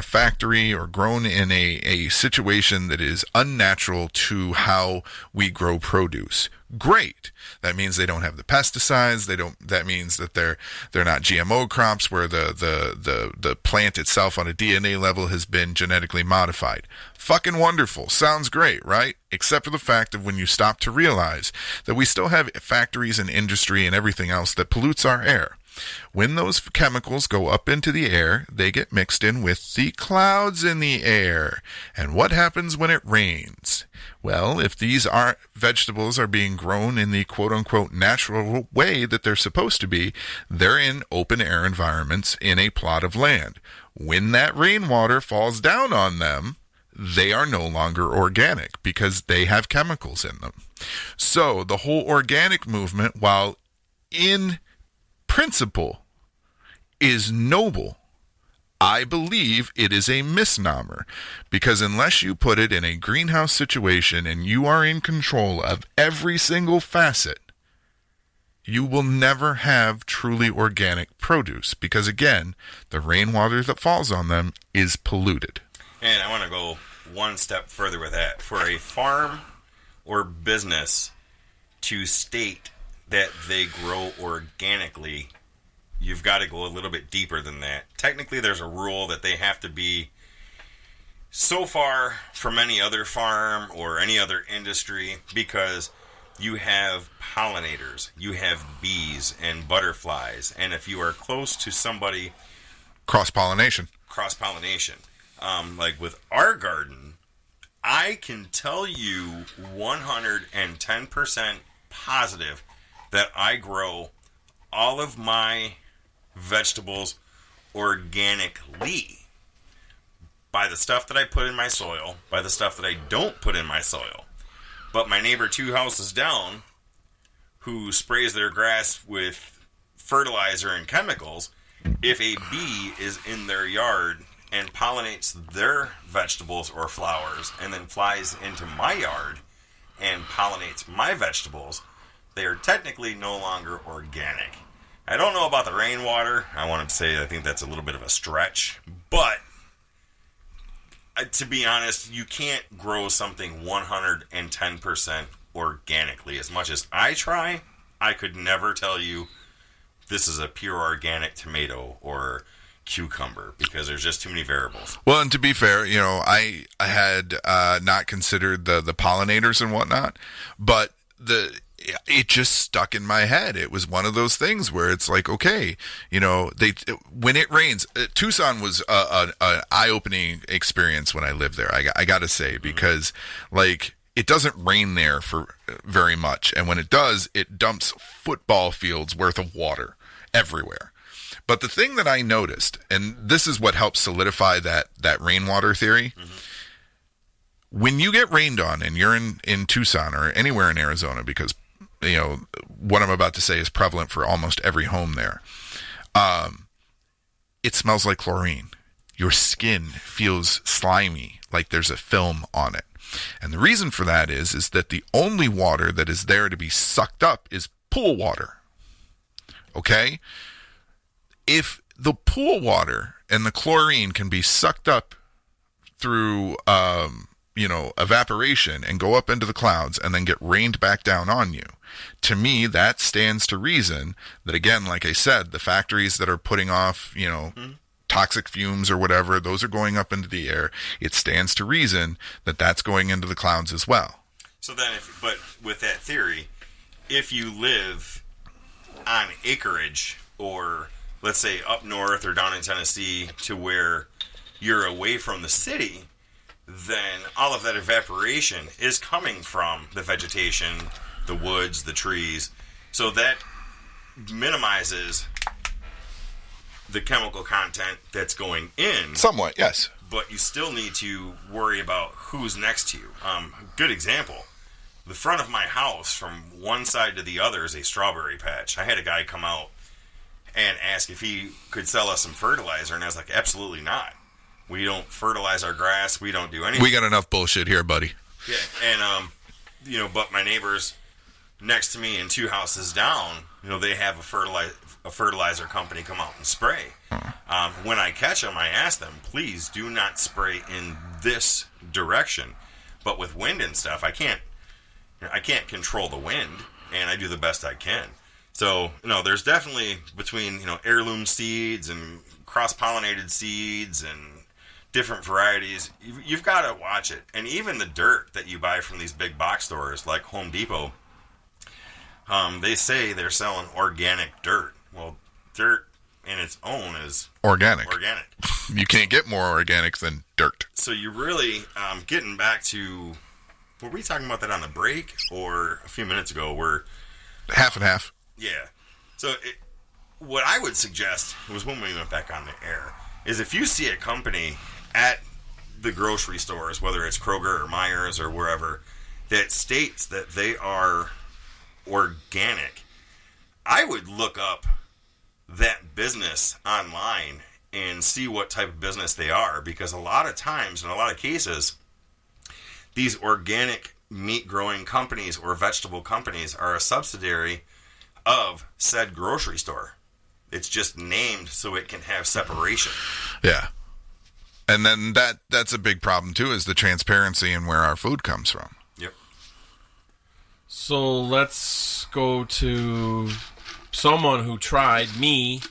factory or grown in a situation that is unnatural to how we grow produce. Great. That means they don't have the pesticides. That means that they're not GMO crops where the plant itself on a DNA level has been genetically modified. Fucking wonderful. Sounds great, right? Except for the fact of when you stop to realize that we still have factories and industry and everything else that pollutes our air. When those chemicals go up into the air, they get mixed in with the clouds in the air. And what happens when it rains? Well, if these vegetables are being grown in the quote-unquote natural way that they're supposed to be, they're in open-air environments in a plot of land. When that rainwater falls down on them, they are no longer organic because they have chemicals in them. So the whole organic movement, while in principle is noble, I believe it is a misnomer, because unless you put it in a greenhouse situation and you are in control of every single facet, you will never have truly organic produce, because again, the rainwater that falls on them is polluted. And I want to go one step further with that. For a farm or business to state that they grow organically, you've got to go a little bit deeper than that. Technically, there's a rule that they have to be so far from any other farm or any other industry, because you have pollinators, you have bees and butterflies, and if you are close to somebody... Cross-pollination. Like with our garden, I can tell you 110% positive that I grow all of my vegetables organically by the stuff that I put in my soil, by the stuff that I don't put in my soil. But my neighbor 2 houses down, who sprays their grass with fertilizer and chemicals, if a bee is in their yard and pollinates their vegetables or flowers and then flies into my yard and pollinates my vegetables, they are technically no longer organic. I don't know about the rainwater. I want to say I think that's a little bit of a stretch. But to be honest, you can't grow something 110% organically. As much as I try, I could never tell you this is a pure organic tomato or cucumber, because there's just too many variables. Well, and to be fair, I had not considered the pollinators and whatnot, but it just stuck in my head. It was one of those things where it's like, okay, when it rains, Tucson was an eye-opening experience when I lived there. I got to say, because like, it doesn't rain there for very much, and when it does, it dumps football fields worth of water everywhere. But the thing that I noticed, and this is what helps solidify that rainwater theory, when you get rained on and you're in Tucson or anywhere in Arizona, because what I'm about to say is prevalent for almost every home there, it smells like chlorine. Your skin feels slimy, like there's a film on it. And the reason for that is that the only water that is there to be sucked up is pool water. Okay? If the pool water and the chlorine can be sucked up through, evaporation and go up into the clouds and then get rained back down on you, to me, that stands to reason that, again, like I said, the factories that are putting off, toxic fumes or whatever, those are going up into the air. It stands to reason that that's going into the clouds as well. So then, but with that theory, if you live on acreage, or let's say up north or down in Tennessee to where you're away from the city, then all of that evaporation is coming from the vegetation, the woods, the trees. So that minimizes the chemical content that's going in. Somewhat, yes. But you still need to worry about who's next to you. Good example. The front of my house, from one side to the other, is a strawberry patch. I had a guy come out and ask if he could sell us some fertilizer, and I was like, absolutely not. We don't fertilize our grass. We don't do anything. We got enough bullshit here, buddy. Yeah, and, but my neighbors next to me and 2 houses down, they have a fertilizer company come out and spray. When I catch them, I ask them, please do not spray in this direction. But with wind and stuff, I can't control the wind, and I do the best I can. So, there's definitely between, heirloom seeds and cross-pollinated seeds and different varieties, you've got to watch it. And even the dirt that you buy from these big box stores like Home Depot, they say they're selling organic dirt. Well, dirt in its own is organic. Organic. You can't get more organic than dirt. So you really, getting back to, were we talking about that on the break or a few minutes ago? We're half and half. Yeah. So what I would suggest was, when we went back on the air, is if you see a company at the grocery stores, whether it's Kroger or Myers or wherever, that states that they are organic, I would look up that business online and see what type of business they are, because a lot of times, in a lot of cases, these organic meat growing companies or vegetable companies are a subsidiary of said grocery store. It's just named so it can have separation. Yeah. And then that's a big problem too, is the transparency in where our food comes from. Yep. So let's go to someone who tried me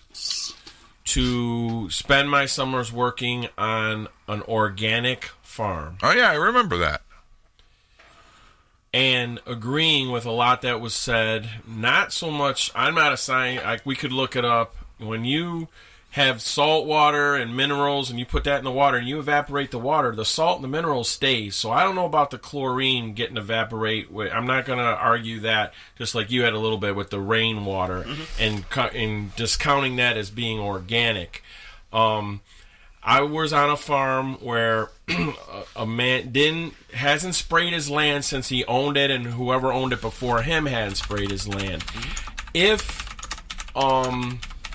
to spend my summers working on an organic farm. Oh yeah, I remember that. And agreeing with a lot that was said. Not so much, I'm not a scientist, we could look it up. When you have salt water and minerals and you put that in the water and you evaporate the water, the salt and the minerals stay. So I don't know about the chlorine getting evaporate. I'm not going to argue that, just like you had a little bit with the rainwater, and discounting that as being organic. I was on a farm where a man hasn't sprayed his land since he owned it, and whoever owned it before him hadn't sprayed his land. If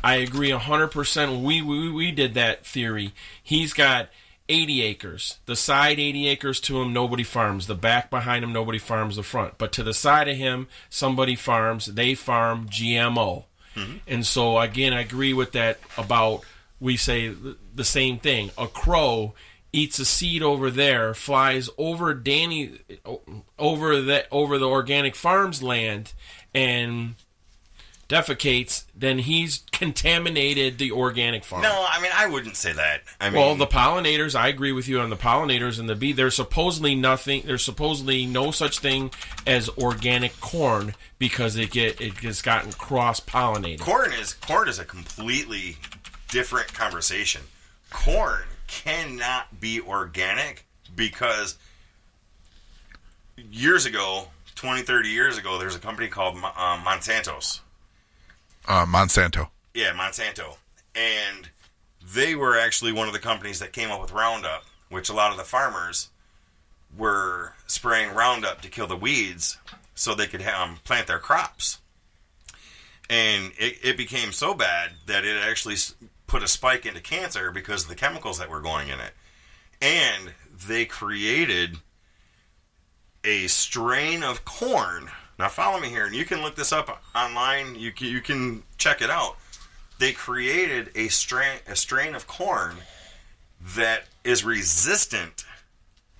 I agree 100%, we did that theory. He's got 80 acres. The side 80 acres to him, nobody farms. The back behind him, nobody farms the front. But to the side of him, somebody farms. They farm GMO. And so, again, I agree with that about, we say the same thing. A crow eats a seed over there, flies over over the organic farm's land, and defecates, then he's contaminated the organic farm. No, I mean, I wouldn't say that. Well, the pollinators, I agree with you on the pollinators and the bee. There's supposedly no such thing as organic corn, because it gets gotten cross-pollinated. Corn is a completely different conversation. Corn cannot be organic because years ago, 20, 30 years ago, there's a company called Monsanto. Yeah, Monsanto. And they were actually one of the companies that came up with Roundup, which a lot of the farmers were spraying Roundup to kill the weeds so they could plant their crops. And it became so bad that it actually put a spike into cancer because of the chemicals that were going in it. And they created a strain of corn. Now follow me here, and you can look this up online. You can check it out. They created a strain of corn that is resistant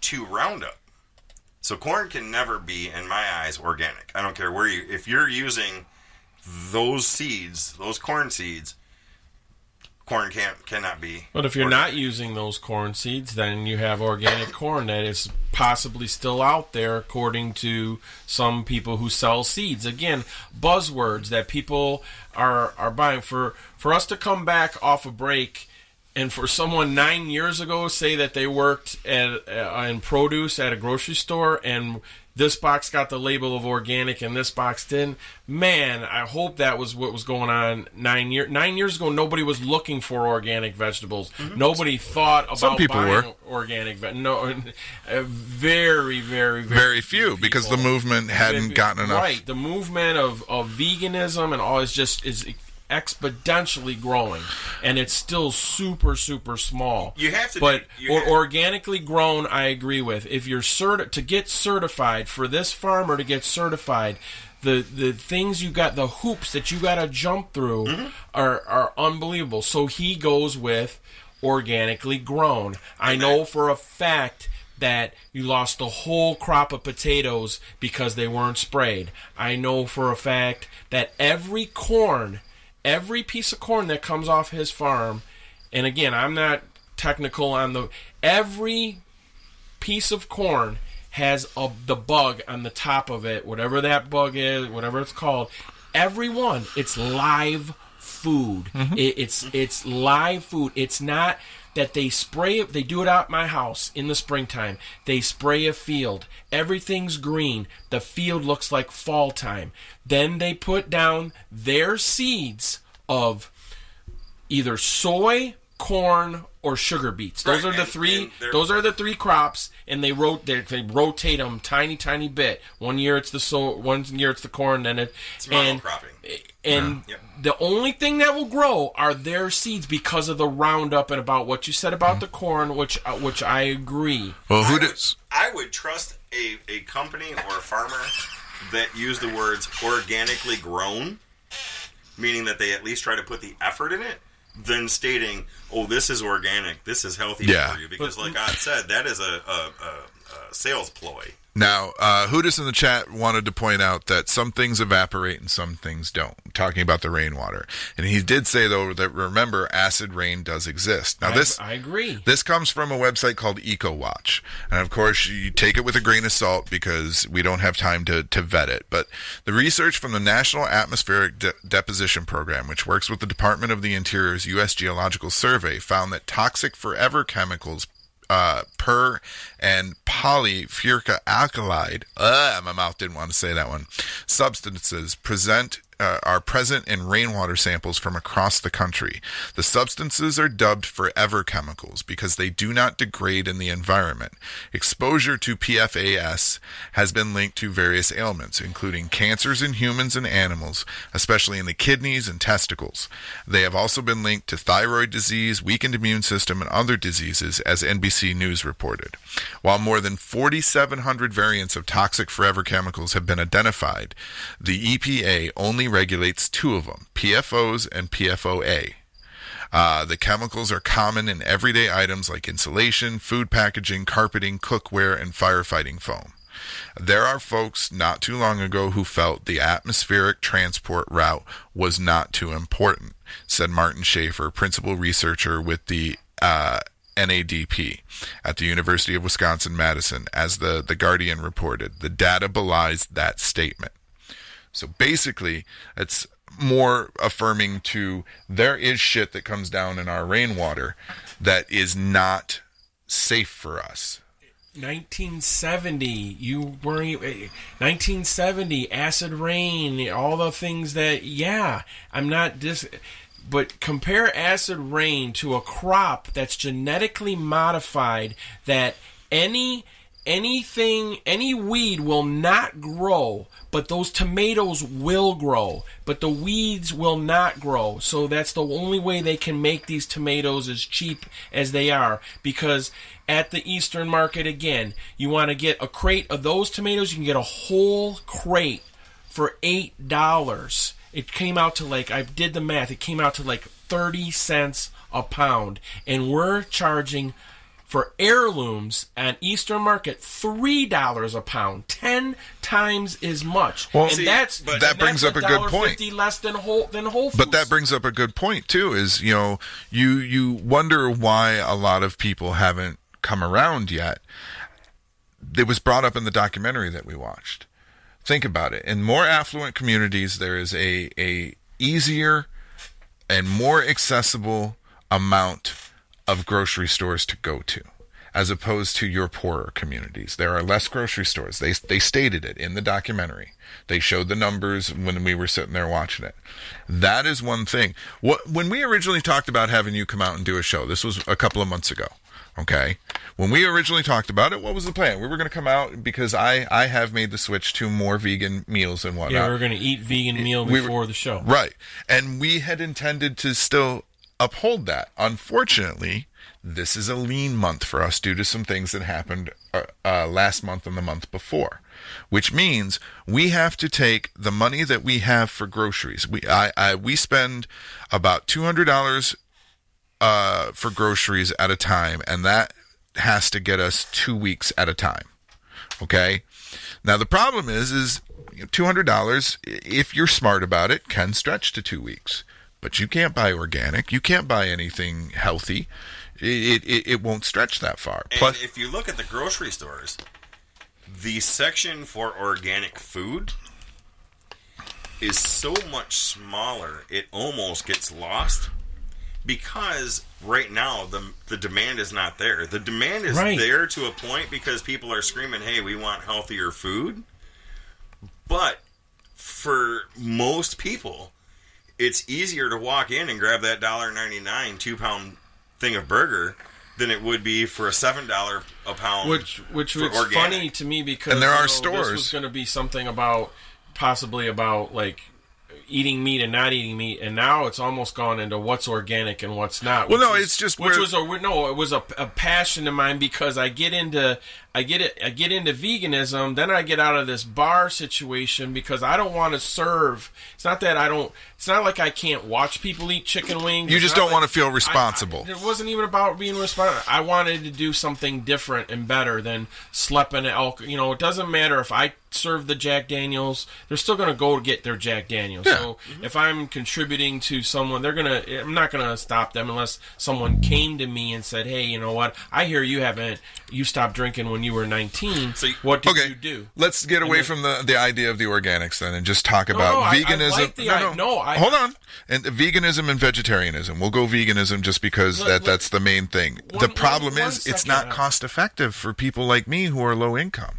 to Roundup. So corn can never be, in my eyes, organic. I don't care if you're using those seeds, those corn seeds corn cannot be. But if you're not using those corn seeds, then you have organic corn that is possibly still out there, according to some people who sell seeds. Again, buzzwords that people are buying. For us to come back off a break, and for someone 9 years ago say that they worked in produce at a grocery store, and this box got the label of organic and this box didn't. Man, I hope that was what was going on 9 years. 9 years ago, nobody was looking for organic vegetables. Mm-hmm. Nobody thought about some people buying organic. Very few, because the movement hadn't gotten enough. Right, the movement of veganism and all is exponentially growing, and it's still super small. You have to, but organically grown, I agree with. If you're to get certified, for this farmer to get certified, the things you got, the hoops that you got to jump through are unbelievable. So he goes with organically grown. I know for a fact that you lost the whole crop of potatoes because they weren't sprayed. I know for a fact that every piece of corn that comes off his farm, and again, I'm not technical on every piece of corn has the bug on the top of it, whatever that bug is, whatever it's called. Every one, it's live food. Mm-hmm. It's live food. It's not that they spray it. They do it out at my house in the springtime. They spray a field. Everything's green. The field looks like fall time. Then they put down their seeds of either soy, corn, or sugar beets. Those are the three. Those are the three crops, and they rotate them tiny bit. One year it's the one year it's the corn, then it's monocropping. And the only thing that will grow are their seeds because of the Roundup and about what you said about the corn, which I agree. Well, I would trust a company or a farmer that use the words organically grown, meaning that they at least try to put the effort in it, than stating, "Oh, this is organic, this is healthy for you," because, like I said, that is a sales ploy. Now, Hootis in the chat wanted to point out that some things evaporate and some things don't, talking about the rainwater. And he did say, though, that remember, acid rain does exist. Now, I agree. This comes from a website called EcoWatch. And, of course, you take it with a grain of salt because we don't have time to vet it. But the research from the National Atmospheric Deposition Program, which works with the Department of the Interior's U.S. Geological Survey, found that toxic forever chemicals per and polyfuric alkylide, my mouth didn't want to say that one, substances are present in rainwater samples from across the country. The substances are dubbed forever chemicals because they do not degrade in the environment. Exposure to PFAS has been linked to various ailments, including cancers in humans and animals, especially in the kidneys and testicles. They have also been linked to thyroid disease, weakened immune system, and other diseases, as NBC News reported. While more than 4,700 variants of toxic forever chemicals have been identified, the EPA only regulates two of them, PFOs and PFOA. The chemicals are common in everyday items like insulation, food packaging, carpeting, cookware, and firefighting foam. There are folks not too long ago who felt the atmospheric transport route was not too important, said Martin Schaefer, principal researcher with the NADP at the University of Wisconsin-Madison, as the Guardian reported. The data belies that statement. So basically, it's more affirming to there is shit that comes down in our rainwater that is not safe for us. 1970, acid rain, all the things that, but compare acid rain to a crop that's genetically modified, that any weed will not grow, but those tomatoes will grow, but the weeds will not grow. So that's the only way they can make these tomatoes as cheap as they are, because at the Eastern market, again, you want to get a crate of those tomatoes, you can get a whole crate for $8. It came out to I did the math, it came out to 30 cents a pound, and we're charging for heirlooms at Eastern Market, $3 a pound, 10 times as much. Well, and that brings up a good point. $1.50 less than Whole Foods. But that brings up a good point too. Is you wonder why a lot of people haven't come around yet. It was brought up in the documentary that we watched. Think about it. In more affluent communities, there is a easier and more accessible amount of grocery stores to go to, as opposed to your poorer communities. There are less grocery stores. They stated it in the documentary. They showed the numbers when we were sitting there watching it. That is one thing. When we originally talked about having you come out and do a show, this was a couple of months ago, okay? When we originally talked about it, what was the plan? We were going to come out because I have made the switch to more vegan meals and whatnot. Yeah, we were going to eat vegan meal before the show. Right. And we had intended to still uphold that. Unfortunately, this is a lean month for us due to some things that happened last month and the month before, which means we have to take the money that we have for groceries. We spend about $200 for groceries at a time, and that has to get us 2 weeks at a time. Okay? Now the problem is $200, if you're smart about it, can stretch to 2 weeks. But you can't buy organic. You can't buy anything healthy. It won't stretch that far. And plus, if you look at the grocery stores, the section for organic food is so much smaller, it almost gets lost. Because right now, the demand is not there. The demand is there to a point because people are screaming, hey, we want healthier food. But for most people, it's easier to walk in and grab that $1.99 2-pound thing of burger than it would be for a $7 a pound. Which was organic. Funny to me because and there are stores. This was going to be something possibly about like eating meat and not eating meat, and now it's almost gone into what's organic and what's not. Well, no, it's just it was a passion of mine because I get into veganism, then I get out of this bar situation because I don't want to serve. It's not like I can't watch people eat chicken wings. You just don't want to feel responsible. It wasn't even about being responsible. I wanted to do something different and better than schlepping elk. It doesn't matter if I serve the Jack Daniels, they're still going to go get their Jack Daniels. Yeah. So if I'm contributing to someone, I'm not going to stop them unless someone came to me and said, hey, you know what? I hear you stopped drinking when you were 19. So what did you do? Let's get away from the idea of the organics then and just talk about veganism. Hold on. And veganism and vegetarianism. We'll go veganism just because that's the main thing. The problem is it's not cost effective for people like me who are low income.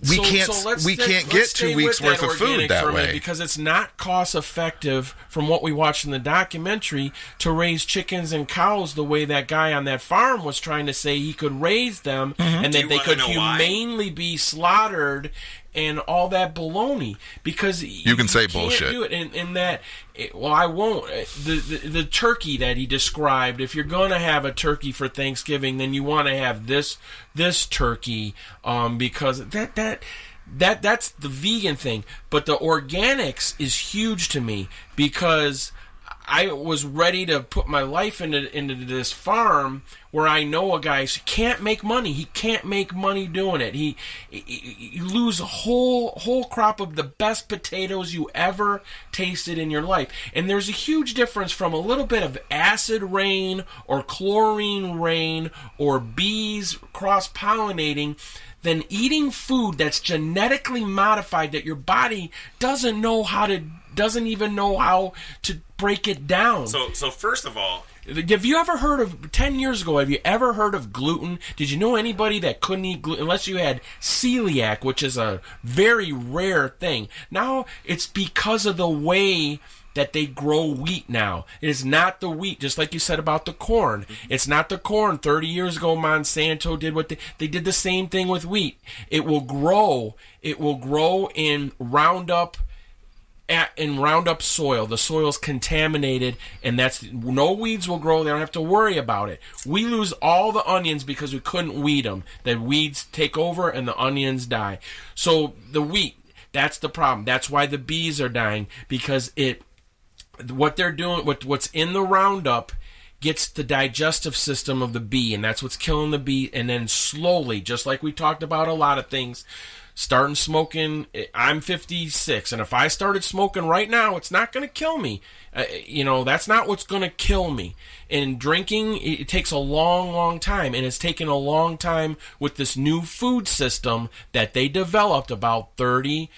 We can't get 2 weeks worth of food that way because it's not cost effective from what we watched in the documentary to raise chickens and cows the way that guy on that farm was trying to say he could raise them and that they could humanely be slaughtered and all that baloney because you can say bullshit. Do it in that. I won't. The turkey that he described. If you're going to have a turkey for Thanksgiving, then you want to have this turkey because that's the vegan thing. But the organics is huge to me because I was ready to put my life into this farm where I know a guy can't make money. He can't make money doing it. You lose a whole crop of the best potatoes you ever tasted in your life. And there's a huge difference from a little bit of acid rain or chlorine rain or bees cross-pollinating than eating food that's genetically modified that your body doesn't even know how to break it down. So first of all, have you ever heard of 10 years ago? Have you ever heard of gluten? Did you know anybody that couldn't eat gluten unless you had celiac, which is a very rare thing? Now it's because of the way that they grow wheat now. It is not the wheat, just like you said about the corn. It's not the corn. 30 years ago, Monsanto did what they did the same thing with wheat. It will grow in Roundup. In Roundup soil. The soil's contaminated, and no weeds will grow. They don't have to worry about it. We lose all the onions because we couldn't weed them. The weeds take over, and the onions die. So the wheat, that's the problem. That's why the bees are dying because what they're doing, what's in the Roundup gets the digestive system of the bee, and that's what's killing the bee. And then slowly, just like we talked about a lot of things, starting smoking. I'm 56, and if I started smoking right now, it's not going to kill me. That's not what's going to kill me. And drinking, it takes a long, long time, and it's taken a long time with this new food system that they developed about 30,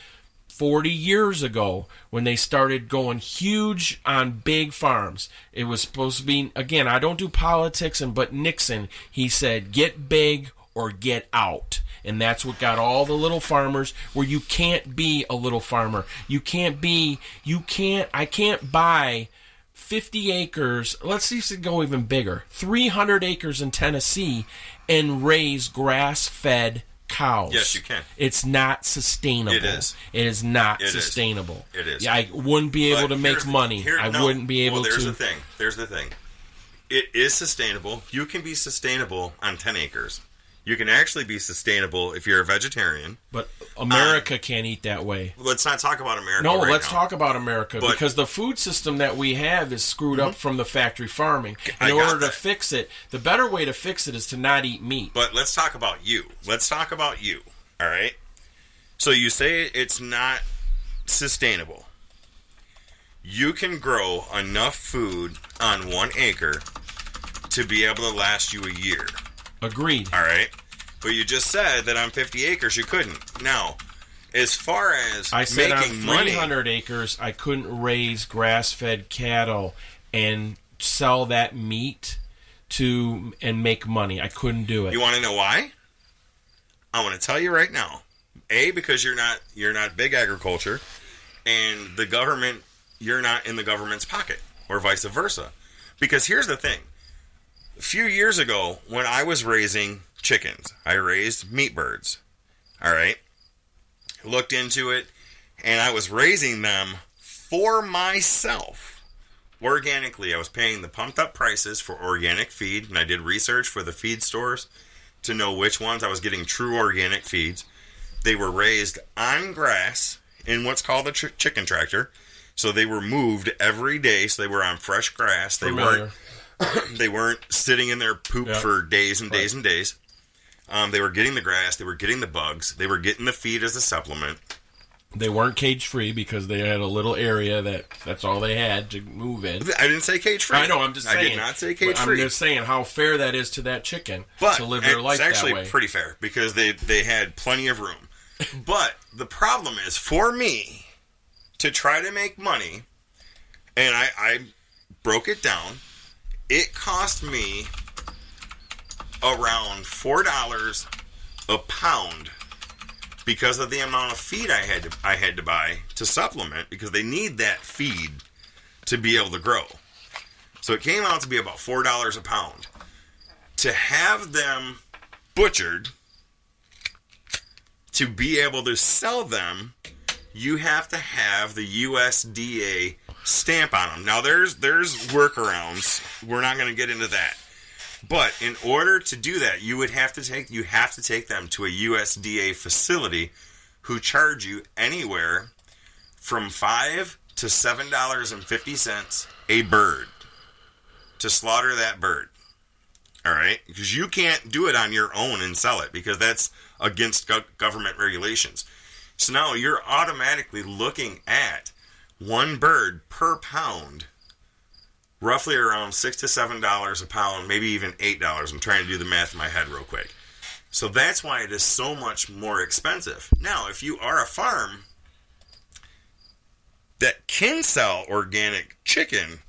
40 years ago when they started going huge on big farms. It was supposed to be, again, I don't do politics, but Nixon, he said, get big or get out. And that's what got all the little farmers where you can't be a little farmer. I can't buy 50 acres, let's see if it go even bigger, 300 acres in Tennessee and raise grass-fed cows. Yes, you can. It's not sustainable. It is. It is not sustainable. It is. Yeah, I wouldn't be able to make money. I wouldn't be able to. There's the thing. It is sustainable. You can be sustainable on 10 acres. You can actually be sustainable if you're a vegetarian. But America can't eat that way. Let's not talk about America. No, let's talk about America, because the food system that we have is screwed up from the factory farming. In order to fix it, the better way to fix it is to not eat meat. But let's talk about you. All right? So you say it's not sustainable. You can grow enough food on 1 acre to be able to last you a year. Agreed. All right. But you just said that on 50 acres you couldn't. Now, as far as I said making on money, 300 acres, I couldn't raise grass-fed cattle and sell that meat and make money. I couldn't do it. You want to know why? I want to tell you right now. A, because you're not big agriculture, and the government, you're not in the government's pocket, or vice versa. Because here's the thing. A few years ago, when I was raising chickens, I raised meat birds. All right? Looked into it, and I was raising them for myself. Organically, I was paying the pumped up prices for organic feed, and I did research for the feed stores to know which ones I was getting true organic feeds. They were raised on grass in what's called a chicken tractor. So they were moved every day, so they were on fresh grass. They weren't sitting in their poop for days and days and days. They were getting the grass. They were getting the bugs. They were getting the feed as a supplement. They weren't cage-free because they had a little area that's all they had to move in. I didn't say cage-free. I know, I'm just saying. I did not say cage-free. I'm just saying how fair that is to that chicken to live their life that way. It's actually pretty fair because they had plenty of room. But the problem is, for me, to try to make money, and I broke it down, it cost me around $4 a pound because of the amount of feed I had to buy to supplement, because they need that feed to be able to grow. So it came out to be about $4 a pound. To have them butchered, to be able to sell them, you have to have the USDA stamp on them. Now, there's workarounds. We're not going to get into that. But in order to do that, you have to take them to a USDA facility who charge you anywhere from $5 to $7.50 a bird to slaughter that bird. All right? Because you can't do it on your own and sell it, because that's against government regulations. So now you're automatically looking at one bird per pound, roughly around $6 to $7 a pound, maybe even $8. I'm trying to do the math in my head real quick. So that's why it is so much more expensive. Now, if you are a farm that can sell organic chicken,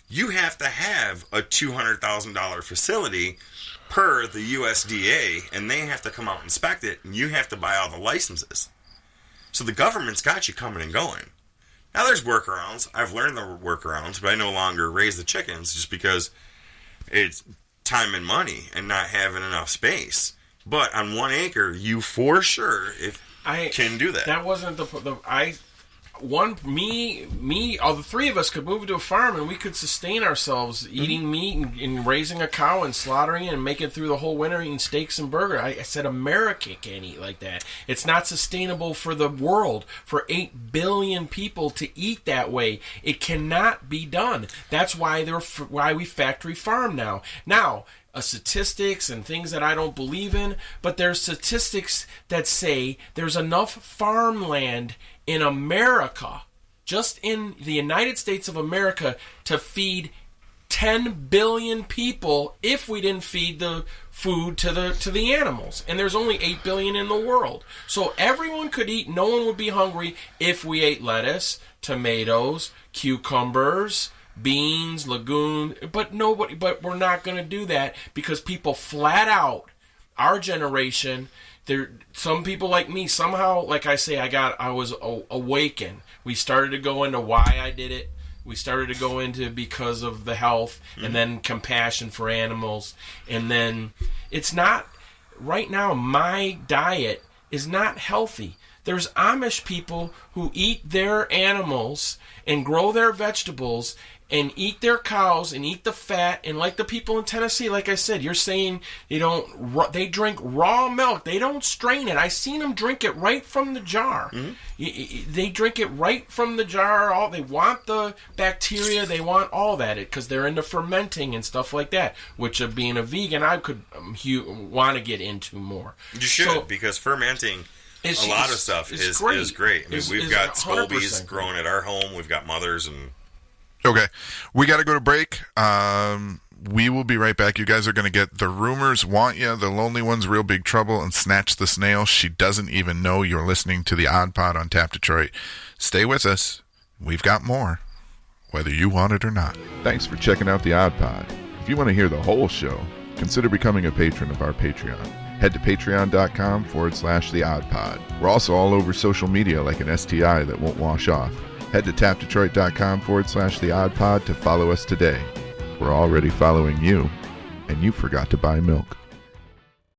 you have to have a $200,000 facility per the USDA, and they have to come out and inspect it, and you have to buy all the licenses. So the government's got you coming and going. Now, there's workarounds. I've learned the workarounds, but I no longer raise the chickens just because it's time and money and not having enough space. But on 1 acre, you for sure can do that. That wasn't all the three of us could move to a farm and we could sustain ourselves eating meat and raising a cow and slaughtering it and making it through the whole winter eating steaks and burgers. I said America can't eat like that. It's not sustainable for the world, for 8 billion people to eat that way. It cannot be done. That's why we factory farm now. Now, statistics and things that I don't believe in, but there's statistics that say there's enough farmland in America, just in the United States of America, to feed 10 billion people if we didn't feed the food to the animals. And there's only 8 billion in the world. So everyone could eat, no one would be hungry if we ate lettuce, tomatoes, cucumbers, beans, legumes, but we're not going to do that because people flat out, our generation, some people like me, somehow, like I say, I was awakened. We started to go into why I did it. We started to go into because of the health and then compassion for animals. And then it's not, right now, my diet is not healthy. There's Amish people who eat their animals and grow their vegetables and eat their cows and eat the fat, and like the people in Tennessee, like I said, you're saying they drink raw milk. They don't strain it. I seen them drink it right from the jar. They drink it right from the jar. They want the bacteria. They want all that because they're into fermenting and stuff like that, which of being a vegan, I could want to get into more. You should, because fermenting a lot of stuff is great. I mean, we've got Scolbies growing at our home. We've got mothers and... Okay, we got to go to break. We will be right back. You guys are going to get The Rumors Want Ya, The Lonely One's Real Big Trouble, and Snatch the Snail. She doesn't even know you're listening to the Odd Pod on Tap Detroit. Stay with us. We've got more, whether you want it or not. Thanks for checking out the Odd Pod. If you want to hear the whole show, consider becoming a patron of our Patreon. Head to patreon.com/the Odd Pod. We're also all over social media like an STI that won't wash off. Head to tapdetroit.com/the Odd Pod to follow us today. We're already following you, and you forgot to buy milk.